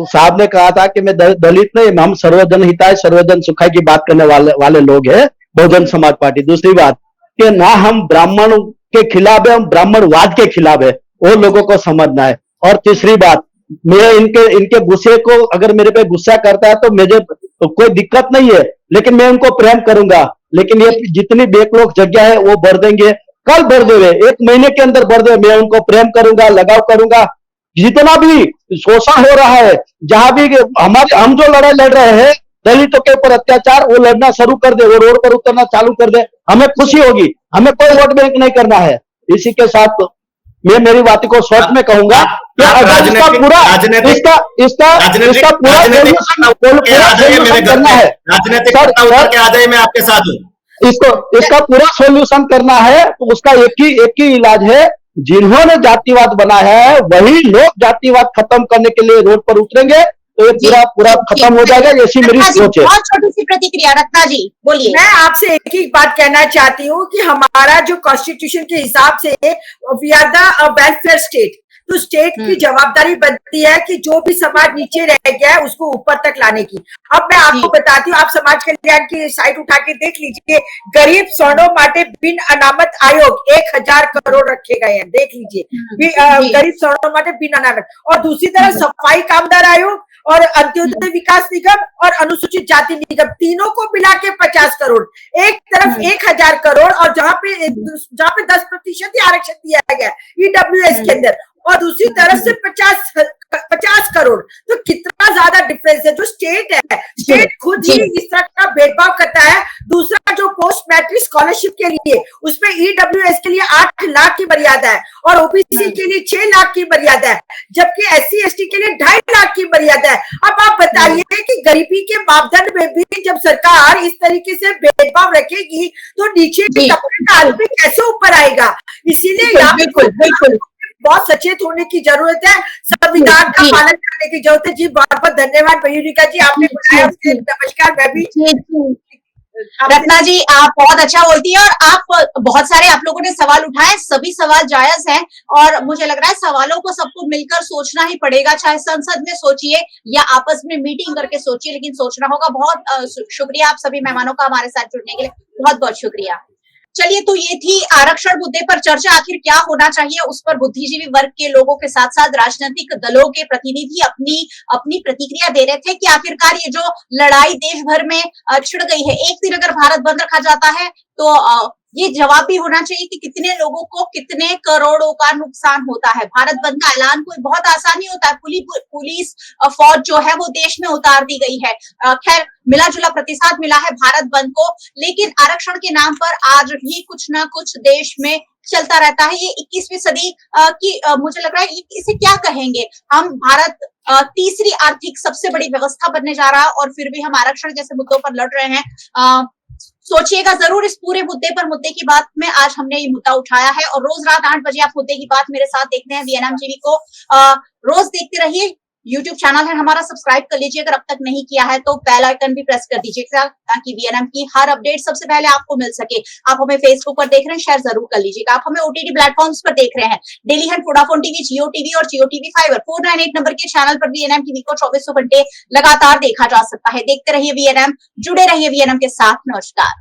साहब ने कहा था कि मैं दलित नहीं, हम सर्वजन हिताय सर्वजन सुखाय की बात करने वाले लोग हैं, बहुजन समाज पार्टी। दूसरी बात कि ना हम ब्राह्मण के खिलाफ है, हम ब्राह्मणवाद के खिलाफ है, वो लोगों को समझना है। और तीसरी बात, मैं इनके गुस्से को, अगर मेरे पे गुस्सा करता है तो मुझे तो कोई दिक्कत नहीं है, लेकिन मैं उनको प्रेम करूंगा। लेकिन ये जितनी बैकलॉग जगह है वो भर देंगे, कल भर देवे, 1 महीने के अंदर भर दे, मैं उनको प्रेम करूंगा, लगाव करूंगा। जितना भी शोषण हो रहा है, जहां भी हम जो लड़ाई लड़ रहे हैं दलितों के ऊपर अत्याचार, वो लड़ना शुरू कर दे, वो रोड पर उतरना चालू कर दे, हमें खुशी होगी। हमें कोई वोट बैंक नहीं करना है। इसी के साथ मैं मेरी बात को शॉर्ट में कहूंगा कि अगर इसका पूरा मैं आपके साथ हूँ। इसका पूरा सॉल्यूशन करना है तो उसका एक ही इलाज है। जिन्होंने जातिवाद बनाया है वही लोग जातिवाद खत्म करने के लिए रोड पर उतरेंगे, तो ये पूरा पूरा खत्म हो जाएगा, ऐसी मेरी रत्ना जी, सोच है। बहुत छोटी सी प्रतिक्रिया, रत्ना जी बोलिए। मैं आपसे एक ही बात कहना चाहती हूँ कि हमारा जो कॉन्स्टिट्यूशन के हिसाब से we are the welfare state, तो स्टेट की जवाबदारी बनती है कि जो भी समाज नीचे रह गया है उसको ऊपर तक लाने की। अब मैं आपको बताती हूँ, आप समाज कल्याण की साइट उठा के देख लीजिए, गरीब सवर्णों माटे बिन अनामत आयोग 1000 करोड़ रखे गए हैं, देख लीजिए गरीब सवर्णों माटे बिन अनामत। और दूसरी तरफ सफाई कामगार आयोग और अंत्योदय विकास निगम और अनुसूचित जाति निगम, तीनों को मिला के 50 करोड़, एक तरफ 1000 करोड़, और जहाँ पे 10% ही आरक्षण दिया गया ईडब्ल्यूएस के अंदर, और दूसरी तरफ से 50 करोड़। तो कितना ज्यादा डिफरेंस है। जो स्टेट है, स्टेट खुद ही इस तरह का भेदभाव करता है। दूसरा, जो पोस्ट मैट्रिक स्कॉलरशिप के लिए, उसमें ईडब्ल्यूएस के लिए 8 लाख की मर्यादा है और ओबीसी के लिए 6 लाख की मर्यादा है, जबकि SC ST के लिए 2.5 लाख की मर्यादा है। अब आप बताइए कि गरीबी के मापदंड में भी जब सरकार इस तरीके से भेदभाव रखेगी तो नीचे तबके का आदमी कैसे ऊपर आएगा। इसीलिए बिल्कुल बहुत सचेत होने की जरूरत है, संविधान का पालन करने की जरूरत है। जी बहुत बहुत धन्यवाद मयूरिका जी, आपने बुलाया, उसके नमस्कार। मैं भी रत्ना जी, आप बहुत अच्छा बोलती है, और आप बहुत सारे आप लोगों ने सवाल उठाए, सभी सवाल जायज हैं, और मुझे लग रहा है सवालों को सबको मिलकर सोचना ही पड़ेगा, चाहे संसद में सोचिए या आपस में मीटिंग करके सोचिए, लेकिन सोचना होगा। बहुत शुक्रिया आप सभी मेहमानों का हमारे साथ जुड़ने के लिए, बहुत बहुत शुक्रिया। चलिए, तो ये थी आरक्षण मुद्दे पर चर्चा। आखिर क्या होना चाहिए, उस पर बुद्धिजीवी वर्ग के लोगों के साथ साथ राजनीतिक दलों के प्रतिनिधि अपनी प्रतिक्रिया दे रहे थे कि आखिरकार ये जो लड़ाई देश भर में छिड़ गई है, एक दिन अगर भारत बंद रखा जाता है तो ये जवाब भी होना चाहिए कि कितने लोगों को कितने करोड़ों का नुकसान होता है। भारत बंद का ऐलान कोई बहुत आसानी होता है, पुलिस फौज जो है वो देश में उतार दी गई है। खैर, मिला जुला प्रतिसाद मिला है भारत बंद को, लेकिन आरक्षण के नाम पर आज भी कुछ ना कुछ देश में चलता रहता है। ये 21वीं सदी की मुझे लग रहा है इसे क्या कहेंगे हम, भारत तीसरी आर्थिक सबसे बड़ी व्यवस्था बनने जा रहा है, और फिर भी हम आरक्षण जैसे मुद्दों पर लड़ रहे हैं। सोचिएगा जरूर इस पूरे मुद्दे पर। मुद्दे की बात में आज हमने ये मुद्दा उठाया है, और रोज रात 8 बजे आप मुद्दे की बात मेरे साथ देखते हैं VNM टीवी को। रोज देखते रहिए, YouTube चैनल है हमारा, सब्सक्राइब कर लीजिए अगर अब तक नहीं किया है तो, बेल आइकन भी प्रेस कर दीजिएगा ताकि VNM की हर अपडेट सबसे पहले आपको मिल सके। आप हमें फेसबुक पर देख रहे हैं, शेयर जरूर कर लीजिएगा। आप हमें OTT प्लेटफॉर्म्स पर देख रहे हैं, डेली हंट, वोडाफोन टीवी, जियो टीवी और जियो टीवी फाइबर 498 नंबर के चैनल पर VNM टीवी को 24 घंटे लगातार देखा जा सकता है। देखते रहिए VNM, जुड़े रहिए VNM के साथ। नमस्कार।